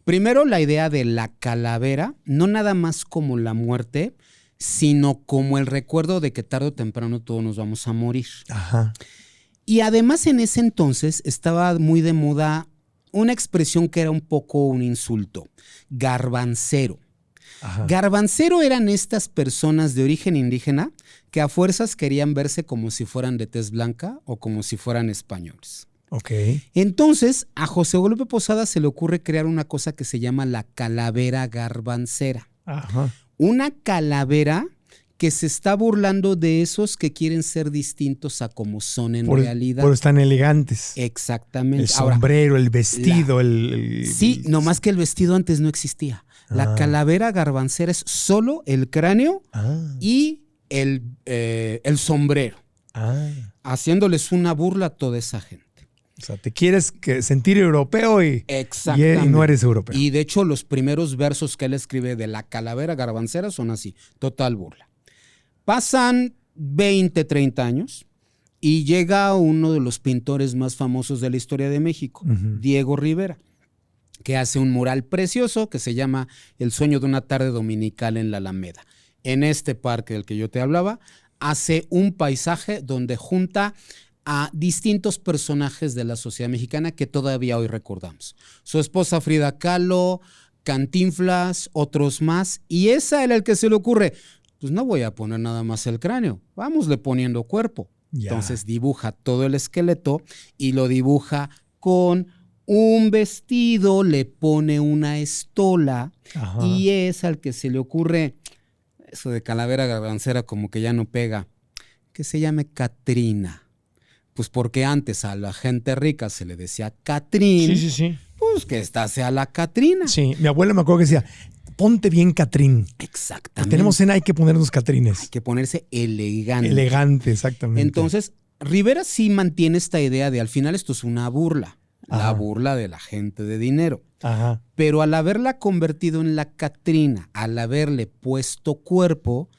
Primero, la idea de la calavera, no nada más como la muerte, sino como el recuerdo de que tarde o temprano todos nos vamos a morir. Ajá. Y además en ese entonces estaba muy de moda una expresión que era un poco un insulto, garbancero. Ajá. Garbancero eran estas personas de origen indígena que a fuerzas querían verse como si fueran de tez blanca o como si fueran españoles. Ok. Entonces, a José Guadalupe Posada se le ocurre crear una cosa que se llama la calavera garbancera. Ajá. Una calavera que se está burlando de esos que quieren ser distintos a como son en realidad. Pero están elegantes. Exactamente. El sombrero, el vestido, Sí, nomás que el vestido antes no existía. La calavera garbancera es solo el cráneo y el sombrero, haciéndoles una burla a toda esa gente. O sea, te quieres sentir europeo y no eres europeo. Y de hecho los primeros versos que él escribe de la calavera garbancera son así, total burla. Pasan 20, 30 años y llega uno de los pintores más famosos de la historia de México, Diego Rivera, que hace un mural precioso que se llama El sueño de una tarde dominical en la Alameda. En este parque del que yo te hablaba, hace un paisaje donde junta a distintos personajes de la sociedad mexicana que todavía hoy recordamos. Su esposa Frida Kahlo, Cantinflas, otros más, y esa era el que se le ocurre, pues no voy a poner nada más el cráneo, vámosle poniendo cuerpo. Ya. Entonces dibuja todo el esqueleto y lo dibuja con un vestido, le pone una estola. Ajá. Y es al que se le ocurre, eso de calavera garbancera como que ya no pega, que se llame Catrina. Pues porque antes a la gente rica se le decía Catrín. Sí. Pues que esta sea la Catrina. Sí, mi abuela me acuerdo que decía, ponte bien Catrín. Exactamente. Tenemos cena, hay que ponernos Catrines. Hay que ponerse elegante. Elegante, exactamente. Entonces, Rivera sí mantiene esta idea de al final esto es una burla. Ajá. La burla de la gente de dinero. Ajá. Pero al haberla convertido en la Catrina, al haberle puesto cuerpo,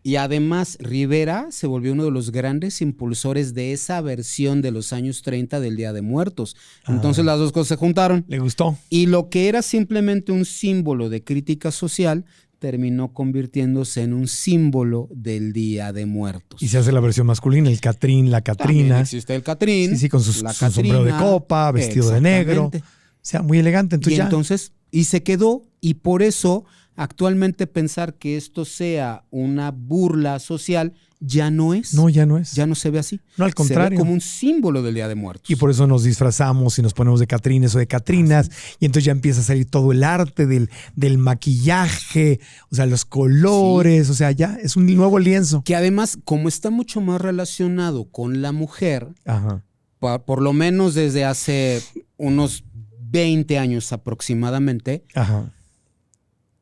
y además Rivera se volvió uno de los grandes impulsores de esa versión de los años 30 del Día de Muertos. Entonces las dos cosas se juntaron. Le gustó. Y lo que era simplemente un símbolo de crítica social terminó convirtiéndose en un símbolo del Día de Muertos. Y se hace la versión masculina, el Catrín, la Catrina. También existe el Catrín. Sí, con su sombrero de copa, vestido de negro. O sea, muy elegante. Entonces, y se quedó, y por eso actualmente pensar que esto sea una burla social ya no es. No, ya no es. Ya no se ve así. No, al contrario. Se ve como un símbolo del Día de Muertos. Y por eso nos disfrazamos y nos ponemos de Catrines o de Catrinas. Y entonces ya empieza a salir todo el arte del maquillaje, o sea, los colores, sí. O sea, ya es un nuevo lienzo. Que además, como está mucho más relacionado con la mujer, ajá, por lo menos desde hace unos 20 años aproximadamente, ajá,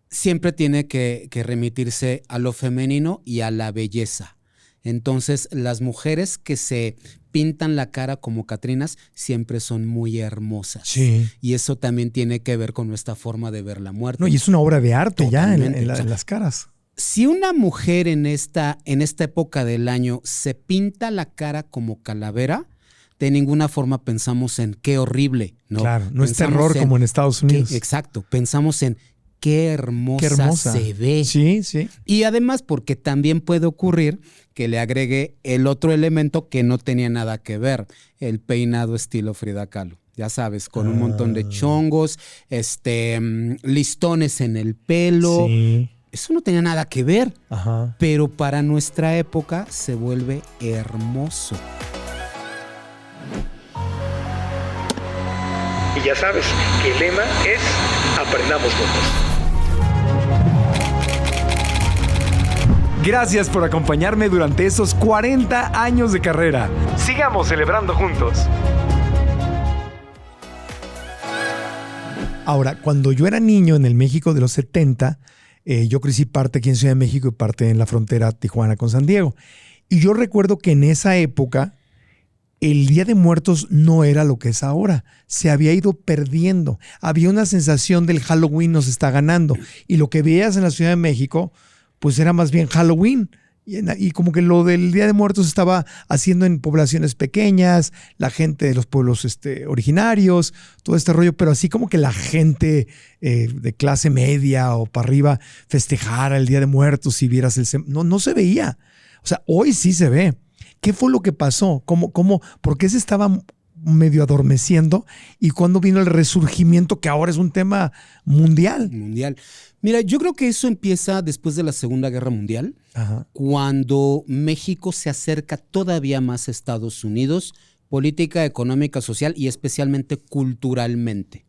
siempre tiene que remitirse a lo femenino y a la belleza. Entonces, las mujeres que se pintan la cara como Catrinas siempre son muy hermosas. Sí. Y eso también tiene que ver con nuestra forma de ver la muerte. No, y es una obra de arte. Totalmente. Ya en o sea, las caras. Si una mujer en esta época del año se pinta la cara como calavera, de ninguna forma pensamos en qué horrible, ¿no? Claro, no es terror como en Estados Unidos. Exacto, pensamos en qué hermosa se ve. Sí, sí. Y además porque también puede ocurrir que le agregue el otro elemento que no tenía nada que ver, el peinado estilo Frida Kahlo. Ya sabes, con un montón de chongos, listones en el pelo. Sí. Eso no tenía nada que ver. Ajá. Pero para nuestra época se vuelve hermoso. Y ya sabes que el lema es aprendamos juntos. Gracias por acompañarme durante esos 40 años de carrera. Sigamos celebrando juntos. Ahora, cuando yo era niño en el México de los 70, yo crecí parte aquí en Ciudad de México y parte en la frontera Tijuana con San Diego. Y yo recuerdo que en esa época el Día de Muertos no era lo que es ahora. Se había ido perdiendo. Había una sensación del Halloween nos está ganando. Y lo que veías en la Ciudad de México, pues era más bien Halloween. Y como que lo del Día de Muertos estaba haciendo en poblaciones pequeñas, la gente de los pueblos originarios, todo este rollo, pero así como que la gente de clase media o para arriba festejara el Día de Muertos y vieras no se veía. O sea, hoy sí se ve. ¿Qué fue lo que pasó? ¿Por qué se estaba medio adormeciendo? ¿Y cuándo vino el resurgimiento, que ahora es un tema mundial? Mundial. Mira, yo creo que eso empieza después de la Segunda Guerra Mundial, cuando México se acerca todavía más a Estados Unidos, política, económica, social y especialmente culturalmente.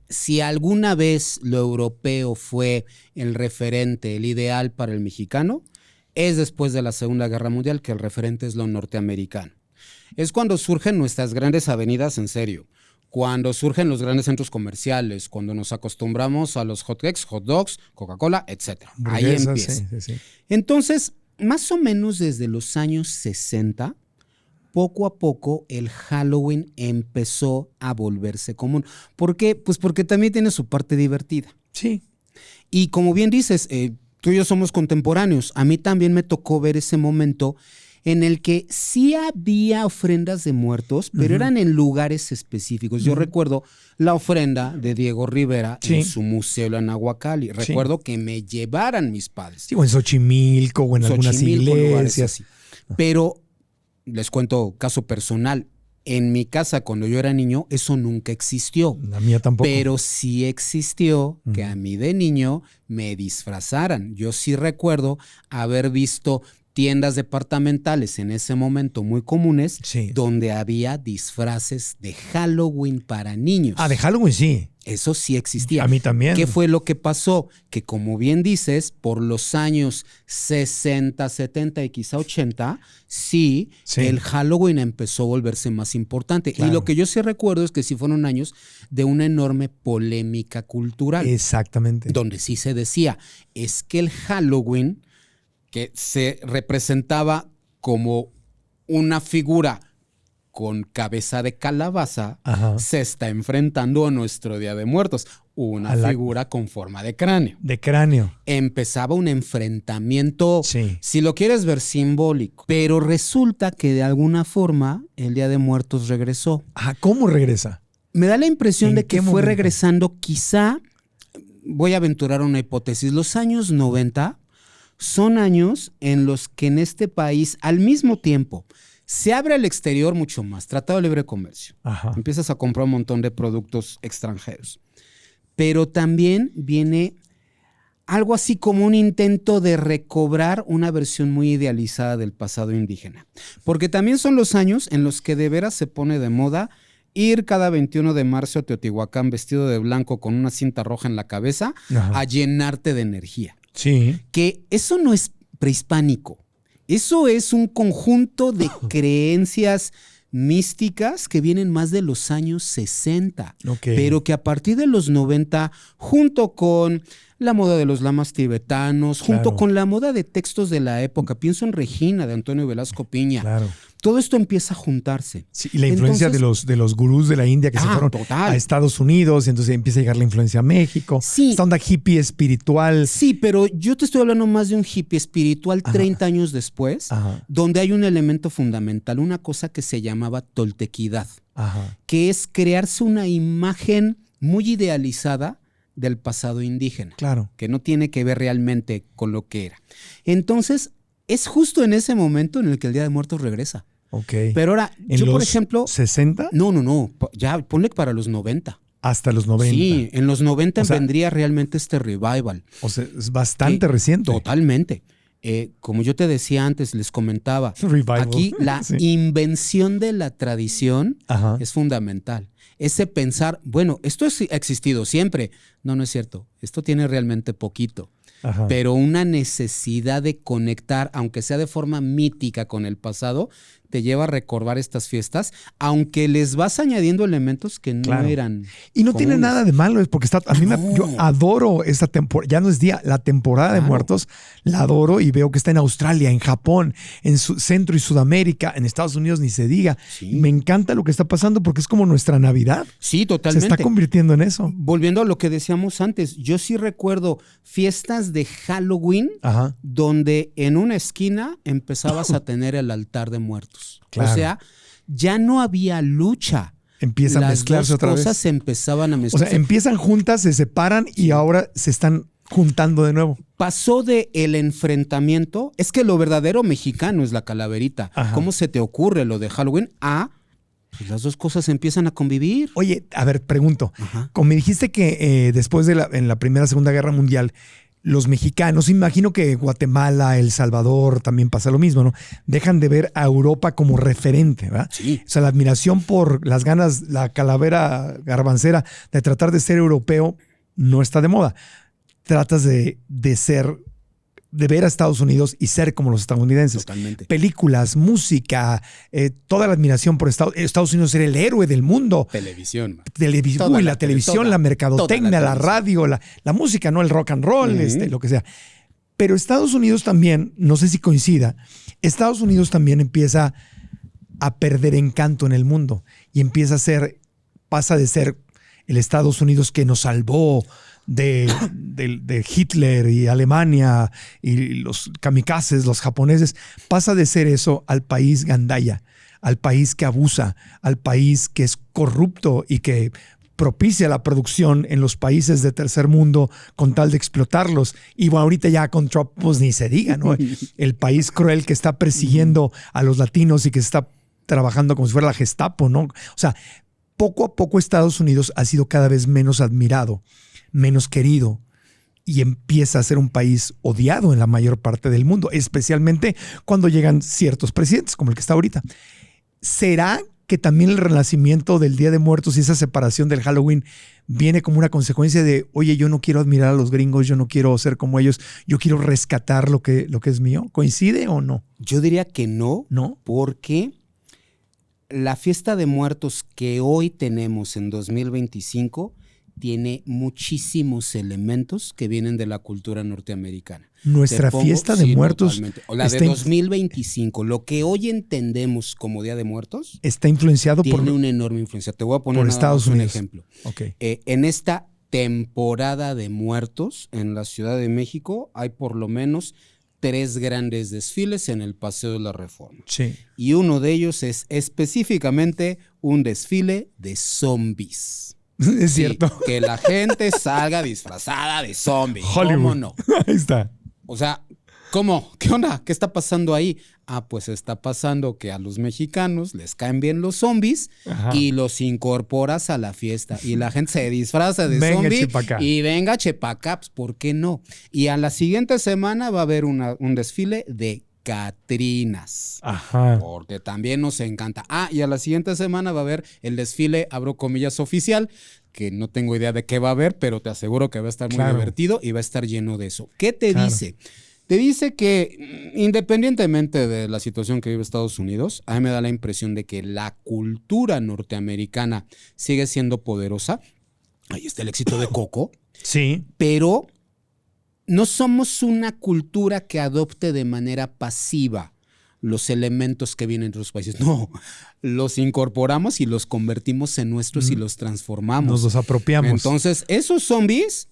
Si alguna vez lo europeo fue el referente, el ideal para el mexicano, es después de la Segunda Guerra Mundial que el referente es lo norteamericano. Es cuando surgen nuestras grandes avenidas, en serio, cuando surgen los grandes centros comerciales, cuando nos acostumbramos a los hot dogs, Coca-Cola, etc. Ahí empieza. Sí. Entonces, más o menos desde los años 60, poco a poco el Halloween empezó a volverse común. ¿Por qué? Pues porque también tiene su parte divertida. Sí. Y como bien dices, tú y yo somos contemporáneos. A mí también me tocó ver ese momento en el que sí había ofrendas de muertos, pero eran en lugares específicos. Yo recuerdo la ofrenda de Diego Rivera en su museo en Nahuacali. Recuerdo que me llevaran mis padres. Sí, o en Xochimilco o en algunas iglesias. Pero les cuento caso personal. En mi casa, cuando yo era niño, eso nunca existió. La mía tampoco. Pero sí existió que a mí de niño me disfrazaran. Yo sí recuerdo haber visto tiendas departamentales en ese momento muy comunes, donde había disfraces de Halloween para niños. De Halloween sí. Eso sí existía. A mí también. ¿Qué fue lo que pasó? Que como bien dices, por los años 60, 70 y quizá 80, el Halloween empezó a volverse más importante. Claro. Y lo que yo sí recuerdo es que sí fueron años de una enorme polémica cultural. Exactamente. Donde sí se decía, es que el Halloween, que se representaba como una figura con cabeza de calabaza, se está enfrentando a nuestro Día de Muertos, una figura con forma de cráneo. De cráneo. Empezaba un enfrentamiento, si lo quieres ver, simbólico. Pero resulta que de alguna forma el Día de Muertos regresó. ¿Cómo regresa? Me da la impresión de que fue regresando, quizá, voy a aventurar una hipótesis, los años 90 son años en los que en este país, al mismo tiempo, se abre al exterior mucho más. Tratado de Libre Comercio. Empiezas a comprar un montón de productos extranjeros. Pero también viene algo así como un intento de recobrar una versión muy idealizada del pasado indígena. Porque también son los años en los que de veras se pone de moda ir cada 21 de marzo a Teotihuacán vestido de blanco con una cinta roja en la cabeza a llenarte de energía. Sí. Que eso no es prehispánico. Eso es un conjunto de creencias místicas que vienen más de los años 60. Pero que a partir de los 90, junto con la moda de los lamas tibetanos, junto con la moda de textos de la época, pienso en Regina, de Antonio Velasco Piña. Todo esto empieza a juntarse. Sí, y la influencia de los gurús de la India que se fueron a Estados Unidos, y entonces empieza a llegar la influencia a México. Sí. Esta onda hippie espiritual. Sí, pero yo te estoy hablando más de un hippie espiritual 30 años después, donde hay un elemento fundamental, una cosa que se llamaba toltequidad, que es crearse una imagen muy idealizada del pasado indígena, que no tiene que ver realmente con lo que era. Entonces, es justo en ese momento en el que el Día de Muertos regresa. Pero ahora, yo por ejemplo... ¿60? No, ya ponle para los 90. Hasta los 90. Sí, en los 90 vendría realmente este revival. O sea, es bastante reciente. Totalmente. Como yo te decía antes, les comentaba, aquí la invención de la tradición es fundamental. Ese pensar, bueno, esto ha existido siempre. No es cierto. Esto tiene realmente poquito. Pero una necesidad de conectar, aunque sea de forma mítica con el pasado, te lleva a recordar estas fiestas, aunque les vas añadiendo elementos que no eran. Y no tiene nada de malo, es porque yo adoro esta temporada, ya no es día, la temporada de muertos, la adoro y veo que está en Australia, en Japón, en Centro y Sudamérica, en Estados Unidos ni se diga. Sí. Me encanta lo que está pasando porque es como nuestra Navidad. Sí, totalmente. Se está convirtiendo en eso. Volviendo a lo que decíamos antes, yo sí recuerdo fiestas de Halloween donde en una esquina empezabas a tener el altar de muertos. Claro. O sea, ya no había lucha. Empiezan a mezclarse otra vez. Las cosas empezaban a mezclarse. O sea, empiezan juntas, se separan y ahora se están juntando de nuevo. Pasó de el enfrentamiento, es que lo verdadero mexicano es la calaverita. ¿Cómo se te ocurre lo de Halloween? Pues las dos cosas empiezan a convivir. Oye, a ver, pregunto. Como me dijiste que después de en la Primera, Segunda Guerra Mundial, los mexicanos, imagino que Guatemala, El Salvador también pasa lo mismo, ¿no? Dejan de ver a Europa como referente, ¿verdad? Sí. O sea, la admiración por las ganas, la calavera garbancera de tratar de ser europeo no está de moda. Tratas de ver a Estados Unidos y ser como los estadounidenses. Totalmente. Películas, música, toda la admiración por Estados Unidos, ser el héroe del mundo. Televisión. La televisión, la mercadotecnia, la radio, la música, ¿no? El rock and roll, lo que sea. Pero Estados Unidos también, no sé si coincida, Estados Unidos también empieza a perder encanto en el mundo y pasa de ser el Estados Unidos que nos salvó de Hitler y Alemania y los kamikazes, los japoneses, pasa de ser eso al país gandaya, al país que abusa, al país que es corrupto y que propicia la producción en los países de tercer mundo con tal de explotarlos. Y bueno, ahorita ya con Trump, pues ni se diga, ¿no? El país cruel que está persiguiendo a los latinos y que está trabajando como si fuera la Gestapo, ¿no? O sea, poco a poco Estados Unidos ha sido cada vez menos admirado, menos querido y empieza a ser un país odiado en la mayor parte del mundo, especialmente cuando llegan ciertos presidentes como el que está ahorita. ¿Será que también el renacimiento del Día de Muertos y esa separación del Halloween viene como una consecuencia de, oye, yo no quiero admirar a los gringos, yo no quiero ser como ellos, yo quiero rescatar lo que es mío? ¿Coincide o no? Yo diría que no, ¿no? Porque la fiesta de muertos que hoy tenemos en 2025 tiene muchísimos elementos que vienen de la cultura norteamericana. Nuestra fiesta de muertos. Totalmente. O la de 2025, lo que hoy entendemos como Día de Muertos, está influenciado tiene una enorme influencia. Te voy a poner un ejemplo. Okay. En esta temporada de muertos en la Ciudad de México hay por lo menos 3 grandes desfiles en el Paseo de la Reforma. Sí. Y uno de ellos es específicamente un desfile de zombies. Es cierto. Que la gente salga disfrazada de zombie. Hollywood. ¿Cómo no? Ahí está. O sea, ¿cómo? ¿Qué onda? ¿Qué está pasando ahí? Pues está pasando que a los mexicanos les caen bien los zombies y los incorporas a la fiesta. Y la gente se disfraza de zombie y venga chepacá, pues, ¿por qué no? Y a la siguiente semana va a haber un desfile de catrinas. Porque también nos encanta. Y a la siguiente semana va a haber el desfile, abro comillas, oficial, que no tengo idea de qué va a haber, pero te aseguro que va a estar muy divertido y va a estar lleno de eso. ¿Qué te dice? Te dice que independientemente de la situación que vive Estados Unidos, a mí me da la impresión de que la cultura norteamericana sigue siendo poderosa. Ahí está el éxito de Coco. Sí. Pero no somos una cultura que adopte de manera pasiva los elementos que vienen de otros países. No, los incorporamos y los convertimos en nuestros y los transformamos. Nos los apropiamos. Entonces, esos zombies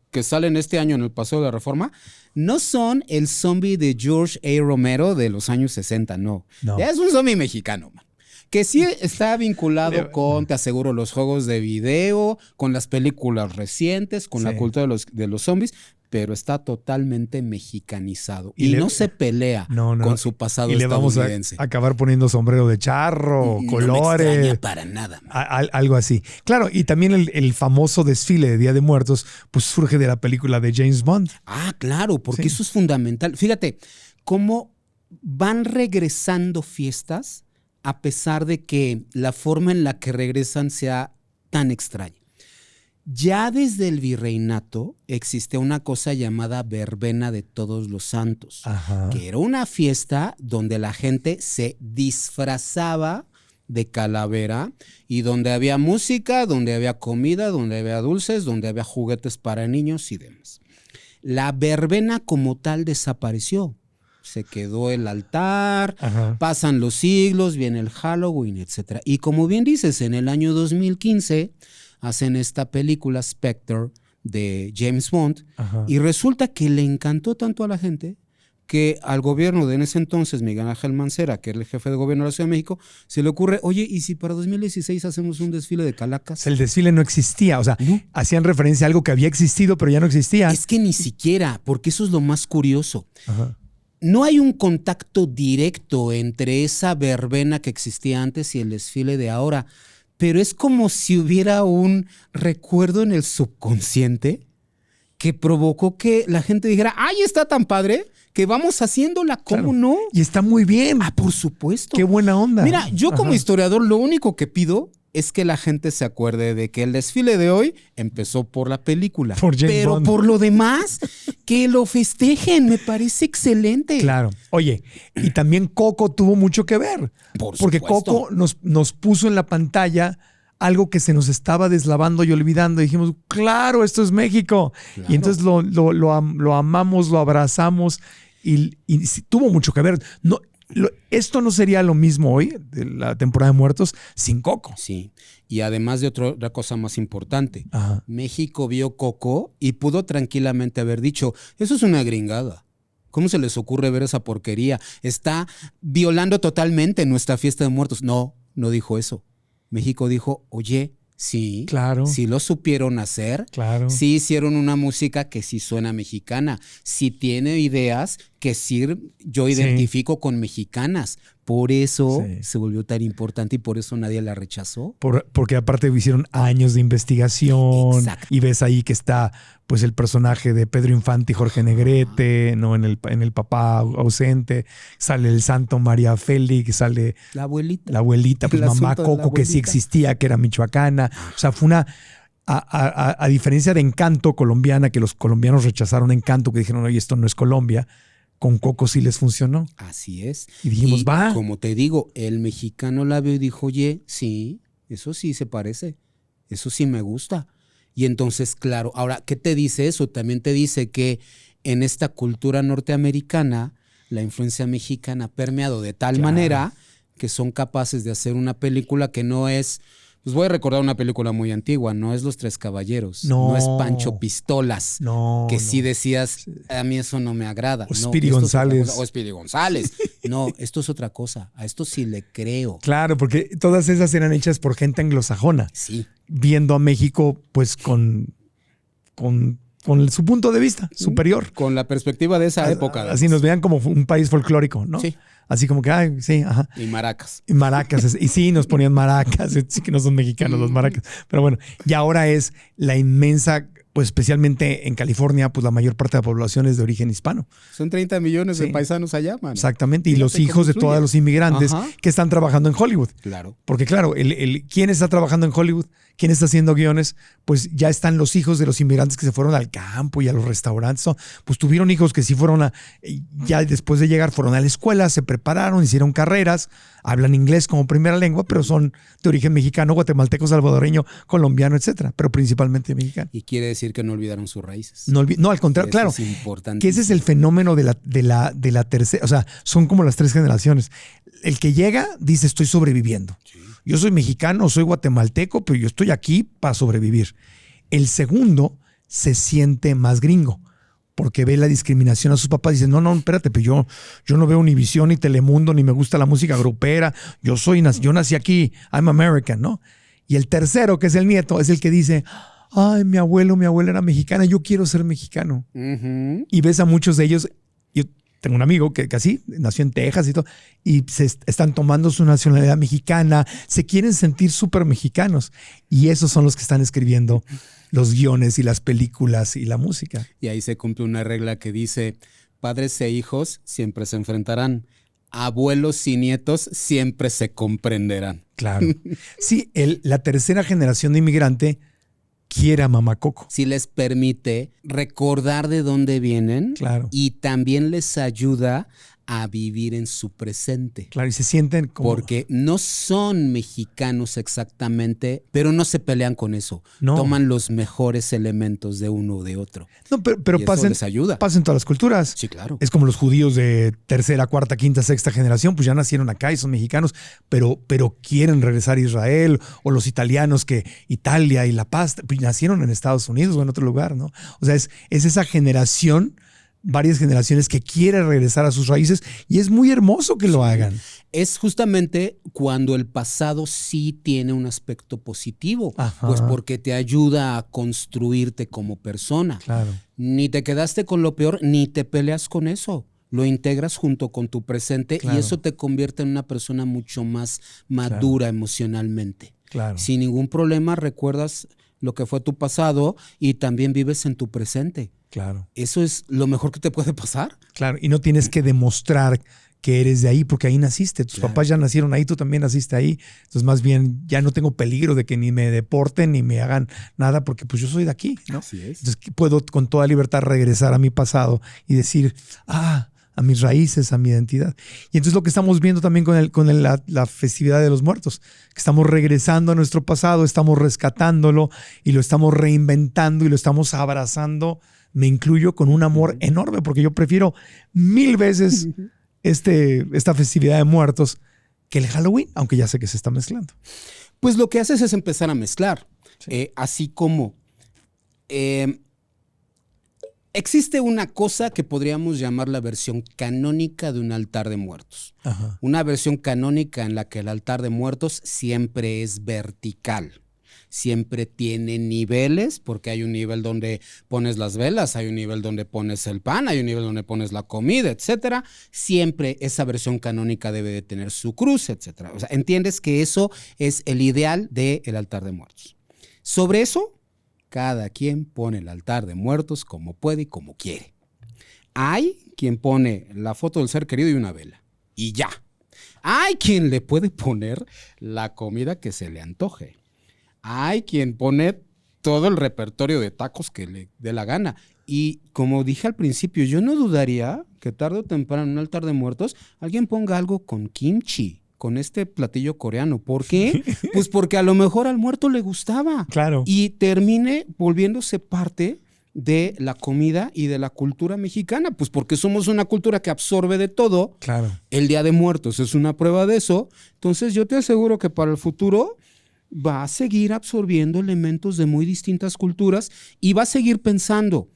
que salen este año en el Paseo de la Reforma no son el zombie de George A. Romero de los años 60, no. Es un zombie mexicano, man. Que sí está vinculado con, te aseguro, los juegos de video, con las películas recientes, con la cultura de los zombies, pero está totalmente mexicanizado y no se pelea con su pasado estadounidense. Y le vamos a acabar poniendo sombrero de charro, colores. No me extraña para nada. Algo así. Claro, y también el famoso desfile de Día de Muertos pues surge de la película de James Bond. Claro, porque eso es fundamental. Fíjate cómo van regresando fiestas a pesar de que la forma en la que regresan sea tan extraña. Ya desde el virreinato existía una cosa llamada Verbena de Todos los Santos, que era una fiesta donde la gente se disfrazaba de calavera y donde había música, donde había comida, donde había dulces, donde había juguetes para niños y demás. La verbena como tal desapareció. Se quedó el altar, pasan los siglos, viene el Halloween, etc. Y como bien dices, en el año 2015 hacen esta película Spectre de James Bond y resulta que le encantó tanto a la gente que al gobierno de en ese entonces, Miguel Ángel Mancera, que era el jefe de gobierno de la Ciudad de México, se le ocurre, oye, ¿y si para 2016 hacemos un desfile de calacas? El desfile no existía, o sea, hacían referencia a algo que había existido, pero ya no existía. Es que ni siquiera, porque eso es lo más curioso. No hay un contacto directo entre esa verbena que existía antes y el desfile de ahora, pero es como si hubiera un recuerdo en el subconsciente que provocó que la gente dijera, ¡ay, está tan padre! Que vamos haciéndola, ¿cómo no? Y está muy bien. Ah, por supuesto. Qué buena onda. Mira, yo como historiador lo único que pido es que la gente se acuerde de que el desfile de hoy empezó por la película. Pero Bond. Por lo demás, que lo festejen, me parece excelente. Claro. Oye, y también Coco tuvo mucho que ver. Porque Coco nos puso en la pantalla algo que se nos estaba deslavando y olvidando. Y dijimos, claro, esto es México. Claro. Y entonces lo amamos, lo abrazamos y tuvo mucho que ver. No, esto no sería lo mismo hoy, de la temporada de muertos, sin Coco. Sí, y además de otra cosa más importante, México vio Coco y pudo tranquilamente haber dicho, eso es una gringada. ¿Cómo se les ocurre ver esa porquería? Está violando totalmente nuestra fiesta de muertos. No dijo eso. México dijo, oye, sí, claro, sí lo supieron hacer, claro, sí hicieron una música que sí suena mexicana, sí tiene ideas que sí yo identifico con mexicanas. Por eso se volvió tan importante y por eso nadie la rechazó. Porque aparte hicieron años de investigación. Exacto. Y ves ahí que está pues el personaje de Pedro Infante y Jorge Negrete, ¿no? En el papá ausente, sale el santo María Félix, sale la abuelita, pues mamá Coco, que sí existía, que era michoacana. O sea, fue una... A diferencia de Encanto colombiana, que los colombianos rechazaron Encanto, que dijeron, oye, esto no es Colombia, con Coco sí les funcionó. Así es. Y dijimos, va. Como te digo, el mexicano la vio y dijo, oye, sí, eso sí se parece, eso sí me gusta. Y entonces, claro, ahora, ¿qué te dice eso? También te dice que en esta cultura norteamericana, la influencia mexicana ha permeado de tal manera que son capaces de hacer una película que no es... Pues voy a recordar una película muy antigua, no es Los Tres Caballeros, no es Pancho Pistolas, que sí decías, a mí eso no me agrada. O Speedy González. O Speedy González. No, esto es otra cosa, a esto sí le creo. Claro, porque todas esas eran hechas por gente anglosajona. Sí. Viendo a México pues con su punto de vista superior. Con la perspectiva de esa época. Así nos veían como un país folclórico, ¿no? Sí. Así como que, ay, sí, ajá. Y maracas. Y maracas. Y sí, nos ponían maracas. Sí que no son mexicanos los maracas. Pero bueno, y ahora es la inmensa, pues especialmente en California, pues la mayor parte de la población es de origen hispano. Son 30 millones de paisanos allá, man. Exactamente. Y los hijos de todos los inmigrantes que están trabajando en Hollywood. Claro. Porque claro, ¿quién está trabajando en Hollywood? ¿Quién está haciendo guiones? Pues ya están los hijos de los inmigrantes que se fueron al campo y a los restaurantes. ¿No? Pues tuvieron hijos que sí fueron ya después de llegar fueron a la escuela, se prepararon, hicieron carreras, hablan inglés como primera lengua, pero son de origen mexicano, guatemalteco, salvadoreño, colombiano, etcétera, pero principalmente mexicano. Y quiere decir que no olvidaron sus raíces. No, al contrario, claro. Es importante. Que ese es el fenómeno de la tercera, o sea, son como las tres generaciones. El que llega dice, estoy sobreviviendo. Sí. Yo soy mexicano, soy guatemalteco, pero yo estoy aquí para sobrevivir. El segundo se siente más gringo, porque ve la discriminación a sus papás y dice, no, espérate, pero yo no veo Univisión ni Telemundo, ni me gusta la música grupera, yo nací aquí, I'm American, ¿no? Y el tercero, que es el nieto, es el que dice, ay, mi abuela era mexicana, yo quiero ser mexicano. Y ves a muchos de ellos. Tengo un amigo que así nació en Texas y todo, y se están tomando su nacionalidad mexicana, se quieren sentir súper mexicanos. Y esos son los que están escribiendo los guiones y las películas y la música. Y ahí se cumple una regla que dice, padres e hijos siempre se enfrentarán, abuelos y nietos siempre se comprenderán. Claro. Sí, la tercera generación de inmigrante quiere a Mamá Coco. Sí les permite recordar de dónde vienen. Claro. Y también les ayuda a vivir en su presente. Claro, y se sienten como... Porque no son mexicanos exactamente, pero no se pelean con eso. No. Toman los mejores elementos de uno o de otro. No, pero y pasa, eso les ayuda. Pasa en todas las culturas. Sí, claro. Es como los judíos de tercera, cuarta, quinta, sexta generación, pues ya nacieron acá y son mexicanos, pero quieren regresar a Israel, o los italianos que Italia y La Paz, pues nacieron en Estados Unidos o en otro lugar, ¿no? O sea, es esa generación, varias generaciones que quiere regresar a sus raíces, y es muy hermoso que lo hagan. Es justamente cuando el pasado sí tiene un aspecto positivo. Ajá. Pues porque te ayuda a construirte como persona. Claro. Ni te quedaste con lo peor, ni te peleas con eso. Lo integras junto con tu presente, claro, y eso te convierte en una persona mucho más madura, claro, emocionalmente. Claro. Sin ningún problema recuerdas lo que fue tu pasado y también vives en tu presente. Claro. Eso es lo mejor que te puede pasar. Claro, y no tienes que demostrar que eres de ahí porque ahí naciste. Tus claro, papás ya nacieron ahí, tú también naciste ahí. Entonces, más bien, ya no tengo peligro de que ni me deporten ni me hagan nada porque pues yo soy de aquí, ¿no? Así es. Entonces, puedo con toda libertad regresar a mi pasado y decir, a mis raíces, a mi identidad. Y entonces lo que estamos viendo también con la festividad de los muertos, que estamos regresando a nuestro pasado, estamos rescatándolo y lo estamos reinventando y lo estamos abrazando. Me incluyo con un amor enorme porque yo prefiero 1000 veces esta festividad de muertos que el Halloween, aunque ya sé que se está mezclando. Pues lo que haces es empezar a mezclar, sí, así como existe una cosa que podríamos llamar la versión canónica de un altar de muertos. Ajá. Una versión canónica en la que el altar de muertos siempre es vertical. Siempre tiene niveles, porque hay un nivel donde pones las velas, hay un nivel donde pones el pan, hay un nivel donde pones la comida, etcétera. Siempre esa versión canónica debe de tener su cruz, etcétera. O sea, entiendes que eso es el ideal del altar de muertos. Sobre eso, cada quien pone el altar de muertos como puede y como quiere. Hay quien pone la foto del ser querido y una vela, y ya. Hay quien le puede poner la comida que se le antoje. Hay quien pone todo el repertorio de tacos que le dé la gana. Y como dije al principio, yo no dudaría que tarde o temprano en un altar de muertos alguien ponga algo con kimchi, con este platillo coreano. ¿Por qué? Pues porque a lo mejor al muerto le gustaba. Claro. Y termine volviéndose parte de la comida y de la cultura mexicana. Pues porque somos una cultura que absorbe de todo. Claro. El Día de Muertos es una prueba de eso. Entonces yo te aseguro que para el futuro va a seguir absorbiendo elementos de muy distintas culturas y va a seguir pensando,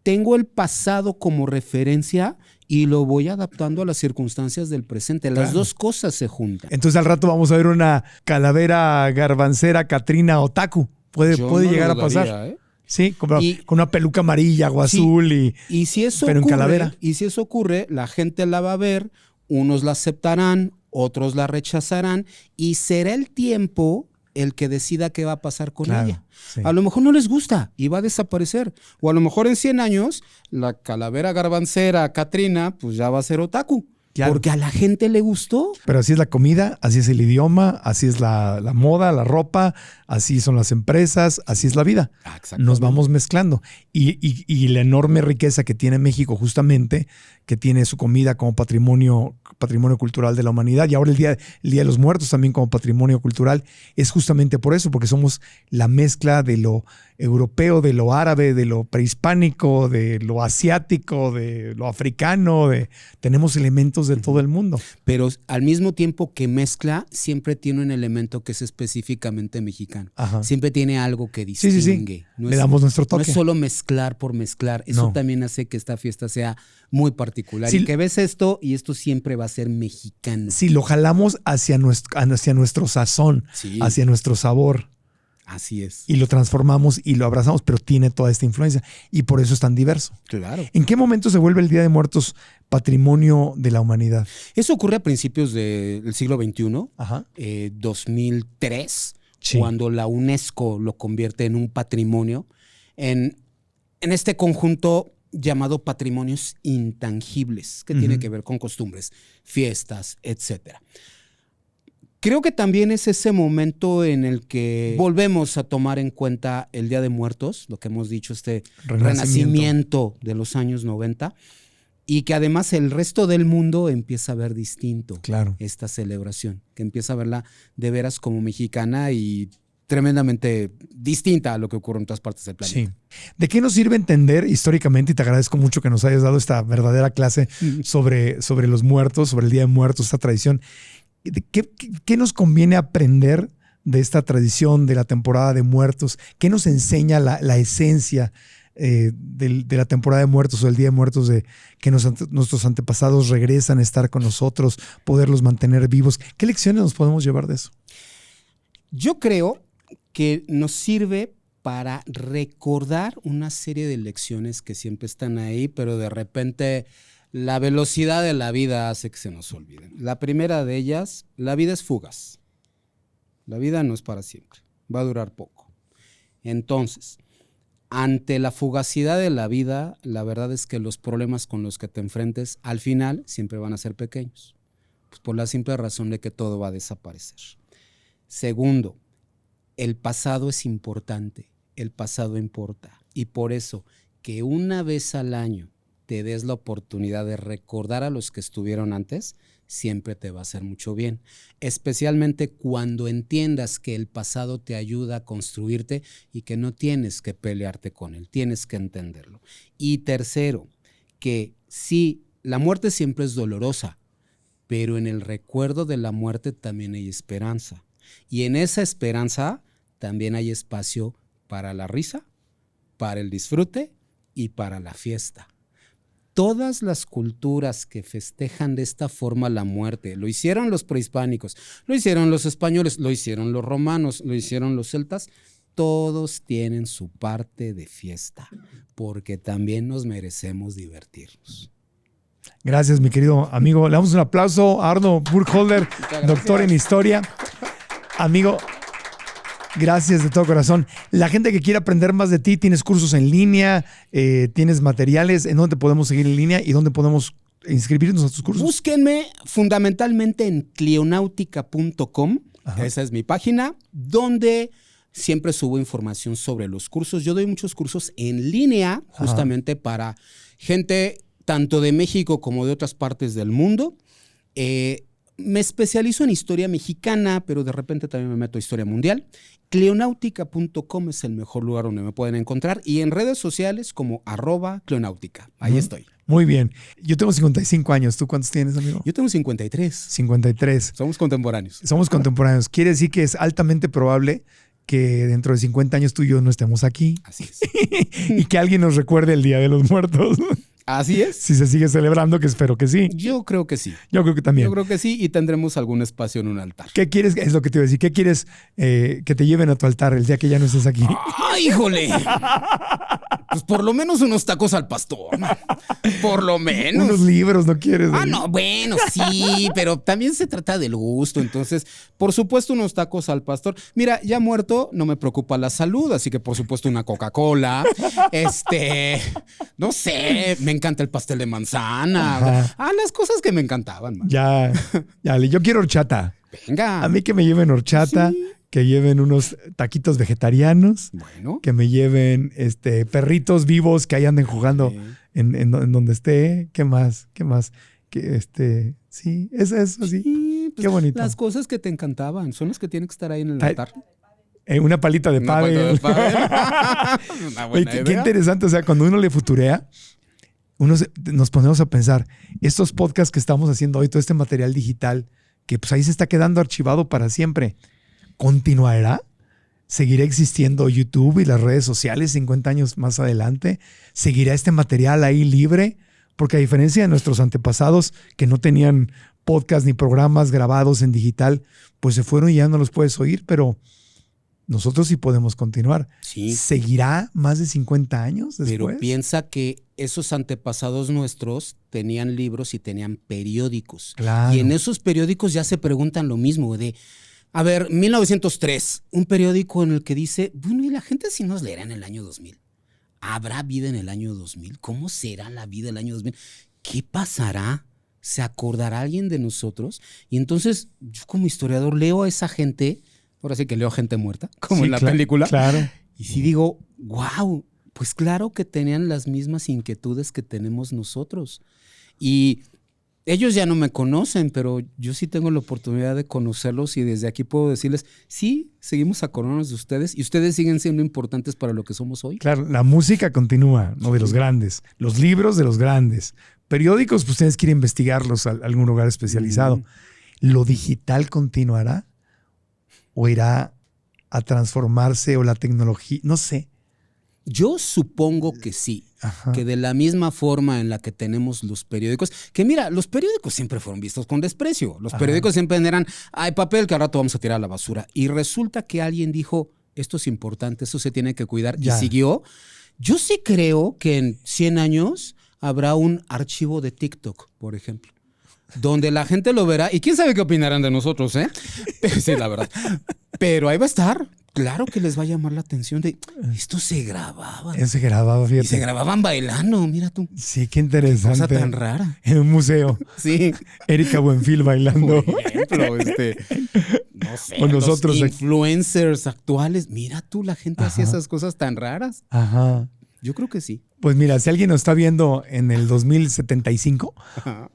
tengo el pasado como referencia y lo voy adaptando a las circunstancias del presente. Las dos cosas se juntan. Entonces al rato vamos a ver una calavera garbancera Catrina otaku. Puede llegar a pasar. Sí, con una peluca amarilla o azul, y si eso pero ocurre, en calavera. Y si eso ocurre, la gente la va a ver, unos la aceptarán, otros la rechazarán y será el tiempo el que decida qué va a pasar con ella. Sí. A lo mejor no les gusta y va a desaparecer. O a lo mejor en 100 años la calavera garbancera Catrina pues ya va a ser otaku. Claro. Porque a la gente le gustó. Pero así es la comida, así es el idioma, así es la moda, la ropa, así son las empresas, así es la vida. Nos vamos mezclando. Y la enorme riqueza que tiene México justamente, que tiene su comida como patrimonio cultural de la humanidad, y ahora el Día de los Muertos también como patrimonio cultural, es justamente por eso, porque somos la mezcla de lo europeo, de lo árabe, de lo prehispánico, de lo asiático, de lo africano, tenemos elementos de todo el mundo. Pero al mismo tiempo que mezcla, siempre tiene un elemento que es específicamente mexicano. Ajá. Siempre tiene algo que distingue. Sí. Le damos nuestro toque. No es solo mezclar por mezclar. Eso también hace que esta fiesta sea muy particular. Y que ves esto y esto siempre va a ser mexicano. Si lo jalamos hacia nuestro sazón, hacia nuestro sabor. Así es. Y lo transformamos y lo abrazamos, pero tiene toda esta influencia. Y por eso es tan diverso. Claro. ¿En qué momento se vuelve el Día de Muertos patrimonio de la humanidad? Eso ocurre a principios del siglo XXI, 2003, cuando la UNESCO lo convierte en un patrimonio, en este conjunto llamado patrimonios intangibles, que tiene que ver con costumbres, fiestas, etcétera. Creo que también es ese momento en el que volvemos a tomar en cuenta el Día de Muertos, lo que hemos dicho, renacimiento de los años 90, y que además el resto del mundo empieza a ver distinto esta celebración, que empieza a verla de veras como mexicana y tremendamente distinta a lo que ocurre en otras partes del planeta. Sí. ¿De qué nos sirve entender históricamente? Y te agradezco mucho que nos hayas dado esta verdadera clase sobre los muertos, sobre el Día de Muertos, esta tradición. ¿Qué nos conviene aprender de esta tradición, de la temporada de muertos? ¿Qué nos enseña la esencia de la temporada de muertos o del Día de Muertos, de que nuestros antepasados regresan a estar con nosotros, poderlos mantener vivos? ¿Qué lecciones nos podemos llevar de eso? Yo creo que nos sirve para recordar una serie de lecciones que siempre están ahí, pero de repente la velocidad de la vida hace que se nos olviden. La primera de ellas, la vida es fugaz. La vida no es para siempre, va a durar poco. Entonces, ante la fugacidad de la vida, la verdad es que los problemas con los que te enfrentes al final siempre van a ser pequeños, pues por la simple razón de que todo va a desaparecer. Segundo, el pasado es importante, el pasado importa, y por eso que una vez al año te des la oportunidad de recordar a los que estuvieron antes, siempre te va a hacer mucho bien, especialmente cuando entiendas que el pasado te ayuda a construirte y que no tienes que pelearte con él, tienes que entenderlo. Y tercero, que sí, la muerte siempre es dolorosa, pero en el recuerdo de la muerte también hay esperanza. Y en esa esperanza también hay espacio para la risa, para el disfrute y para la fiesta. Todas las culturas que festejan de esta forma la muerte, lo hicieron los prehispánicos, lo hicieron los españoles, lo hicieron los romanos, lo hicieron los celtas, todos tienen su parte de fiesta, porque también nos merecemos divertirnos. Gracias, mi querido amigo. Le damos un aplauso a Arno Burkholder, doctor en historia. Amigo, gracias de todo corazón. La gente que quiere aprender más de ti, tienes cursos en línea, tienes materiales, ¿en dónde podemos seguir en línea y dónde podemos inscribirnos a tus cursos? Búsquenme fundamentalmente en cleonautica.com, esa es mi página, donde siempre subo información sobre los cursos. Yo doy muchos cursos en línea, justamente para gente tanto de México como de otras partes del mundo. Me especializo en historia mexicana, pero de repente también me meto a historia mundial. Cleonautica.com es el mejor lugar donde me pueden encontrar, y en redes sociales como @Cleonautica. Ahí estoy. Muy bien. Yo tengo 55 años. ¿Tú cuántos tienes, amigo? Yo tengo 53. 53. Somos contemporáneos. Somos contemporáneos. Quiere decir que es altamente probable que dentro de 50 años tú y yo no estemos aquí. Así es. Y que alguien nos recuerde el Día de los Muertos. Así es. Si se sigue celebrando, que espero que sí. Yo creo que sí. Yo creo que también. Yo creo que sí, y tendremos algún espacio en un altar. ¿Qué quieres? Es lo que te iba a decir. ¿Qué quieres que te lleven a tu altar el día que ya no estés aquí? ¡Ay, híjole! Pues por lo menos unos tacos al pastor. Por lo menos. Unos libros, ¿no quieres? No, bueno, sí, pero también se trata del gusto. Entonces, por supuesto, unos tacos al pastor. Mira, ya muerto, no me preocupa la salud, así que por supuesto una Coca-Cola. No sé, me encanta el pastel de manzana. Las cosas que me encantaban, man. Ya, yo quiero horchata. Venga. A mí que me lleven horchata. Sí. Que lleven unos taquitos vegetarianos. Bueno. Que me lleven perritos vivos que ahí anden jugando en donde esté. ¿Qué más? Sí, eso, sí. Sí, pues qué bonito. Las cosas que te encantaban son las que tienen que estar ahí en el altar. Una palita de pádel. Una buena idea. Qué interesante. O sea, cuando uno le futurea, nos ponemos a pensar, estos podcasts que estamos haciendo hoy, todo este material digital, que pues ahí se está quedando archivado para siempre. ¿Continuará? ¿Seguirá existiendo YouTube y las redes sociales 50 años más adelante? ¿Seguirá este material ahí libre? Porque a diferencia de nuestros antepasados que no tenían podcast ni programas grabados en digital, pues se fueron y ya no los puedes oír, pero nosotros sí podemos continuar. Sí. ¿Seguirá más de 50 años después? Pero piensa que esos antepasados nuestros tenían libros y tenían periódicos. Claro. Y en esos periódicos ya se preguntan lo mismo de... A ver, 1903, un periódico en el que dice, bueno, ¿y la gente si nos leerá en el año 2000? ¿Habrá vida en el año 2000? ¿Cómo será la vida en el año 2000? ¿Qué pasará? ¿Se acordará alguien de nosotros? Y entonces yo como historiador leo a esa gente, ahora sí que leo a gente muerta, como en la película. Claro. Y sí digo, wow, pues claro que tenían las mismas inquietudes que tenemos nosotros. Y ellos ya no me conocen, pero yo sí tengo la oportunidad de conocerlos y desde aquí puedo decirles, sí, seguimos acordándonos de ustedes y ustedes siguen siendo importantes para lo que somos hoy. Claro, la música continúa, ¿no? De los grandes. Los libros de los grandes. Periódicos, pues ustedes quieren investigarlos a algún lugar especializado. ¿Lo digital continuará? ¿O irá a transformarse o la tecnología? No sé. Yo supongo que sí. Ajá. Que de la misma forma en la que tenemos los periódicos, que mira, los periódicos siempre fueron vistos con desprecio. Los periódicos siempre eran, hay papel que al rato vamos a tirar a la basura. Y resulta que alguien dijo, esto es importante, esto se tiene que cuidar, y siguió. Yo sí creo que en 100 años habrá un archivo de TikTok, por ejemplo, donde la gente lo verá y quién sabe qué opinarán de nosotros, ¿eh? Sí, la verdad. Pero ahí va a estar. Claro que les va a llamar la atención de esto se grababa. Se grababa, fíjate. Y se grababan bailando, mira tú. Sí, qué interesante. Qué cosa tan rara. En un museo. Sí. Erika Buenfil bailando. Por ejemplo, no sé, o nosotros los influencers actuales. Mira tú, la gente hacía esas cosas tan raras. Ajá. Yo creo que sí. Pues mira, si alguien nos está viendo en el 2075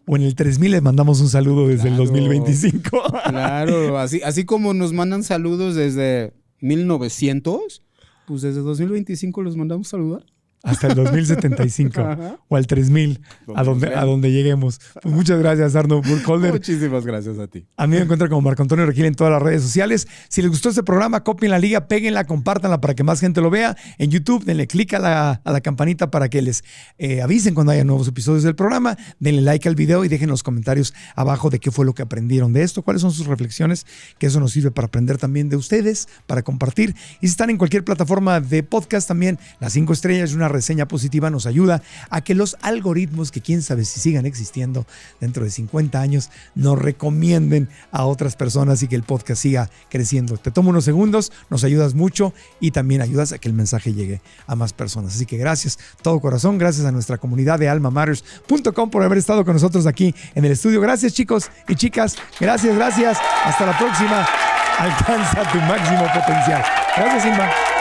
o en el 3000, les mandamos un saludo desde el 2025. Claro, así como nos mandan saludos desde 1900, pues desde 2025 los mandamos saludar. Hasta el 2075 o al 3000, a donde lleguemos. Pues muchas gracias, Arno Burkholder. Muchísimas gracias a ti. A mí me encuentran como Marco Antonio Regil en todas las redes sociales. Si les gustó este programa, copien la liga, péguenla, compártanla para que más gente lo vea. En YouTube, denle click a la campanita para que les avisen cuando haya nuevos episodios del programa. Denle like al video y dejen los comentarios abajo de qué fue lo que aprendieron de esto, cuáles son sus reflexiones, que eso nos sirve para aprender también de ustedes, para compartir. Y si están en cualquier plataforma de podcast también, las 5 estrellas y una reseña positiva nos ayuda a que los algoritmos, que quién sabe si sigan existiendo dentro de 50 años, nos recomienden a otras personas y que el podcast siga creciendo. Te tomo unos segundos, nos ayudas mucho y también ayudas a que el mensaje llegue a más personas. Así que gracias, todo corazón, gracias a nuestra comunidad de almamatters.com por haber estado con nosotros aquí en el estudio. Gracias, chicos y chicas, gracias. Hasta la próxima. Alcanza tu máximo potencial. Gracias, Inma.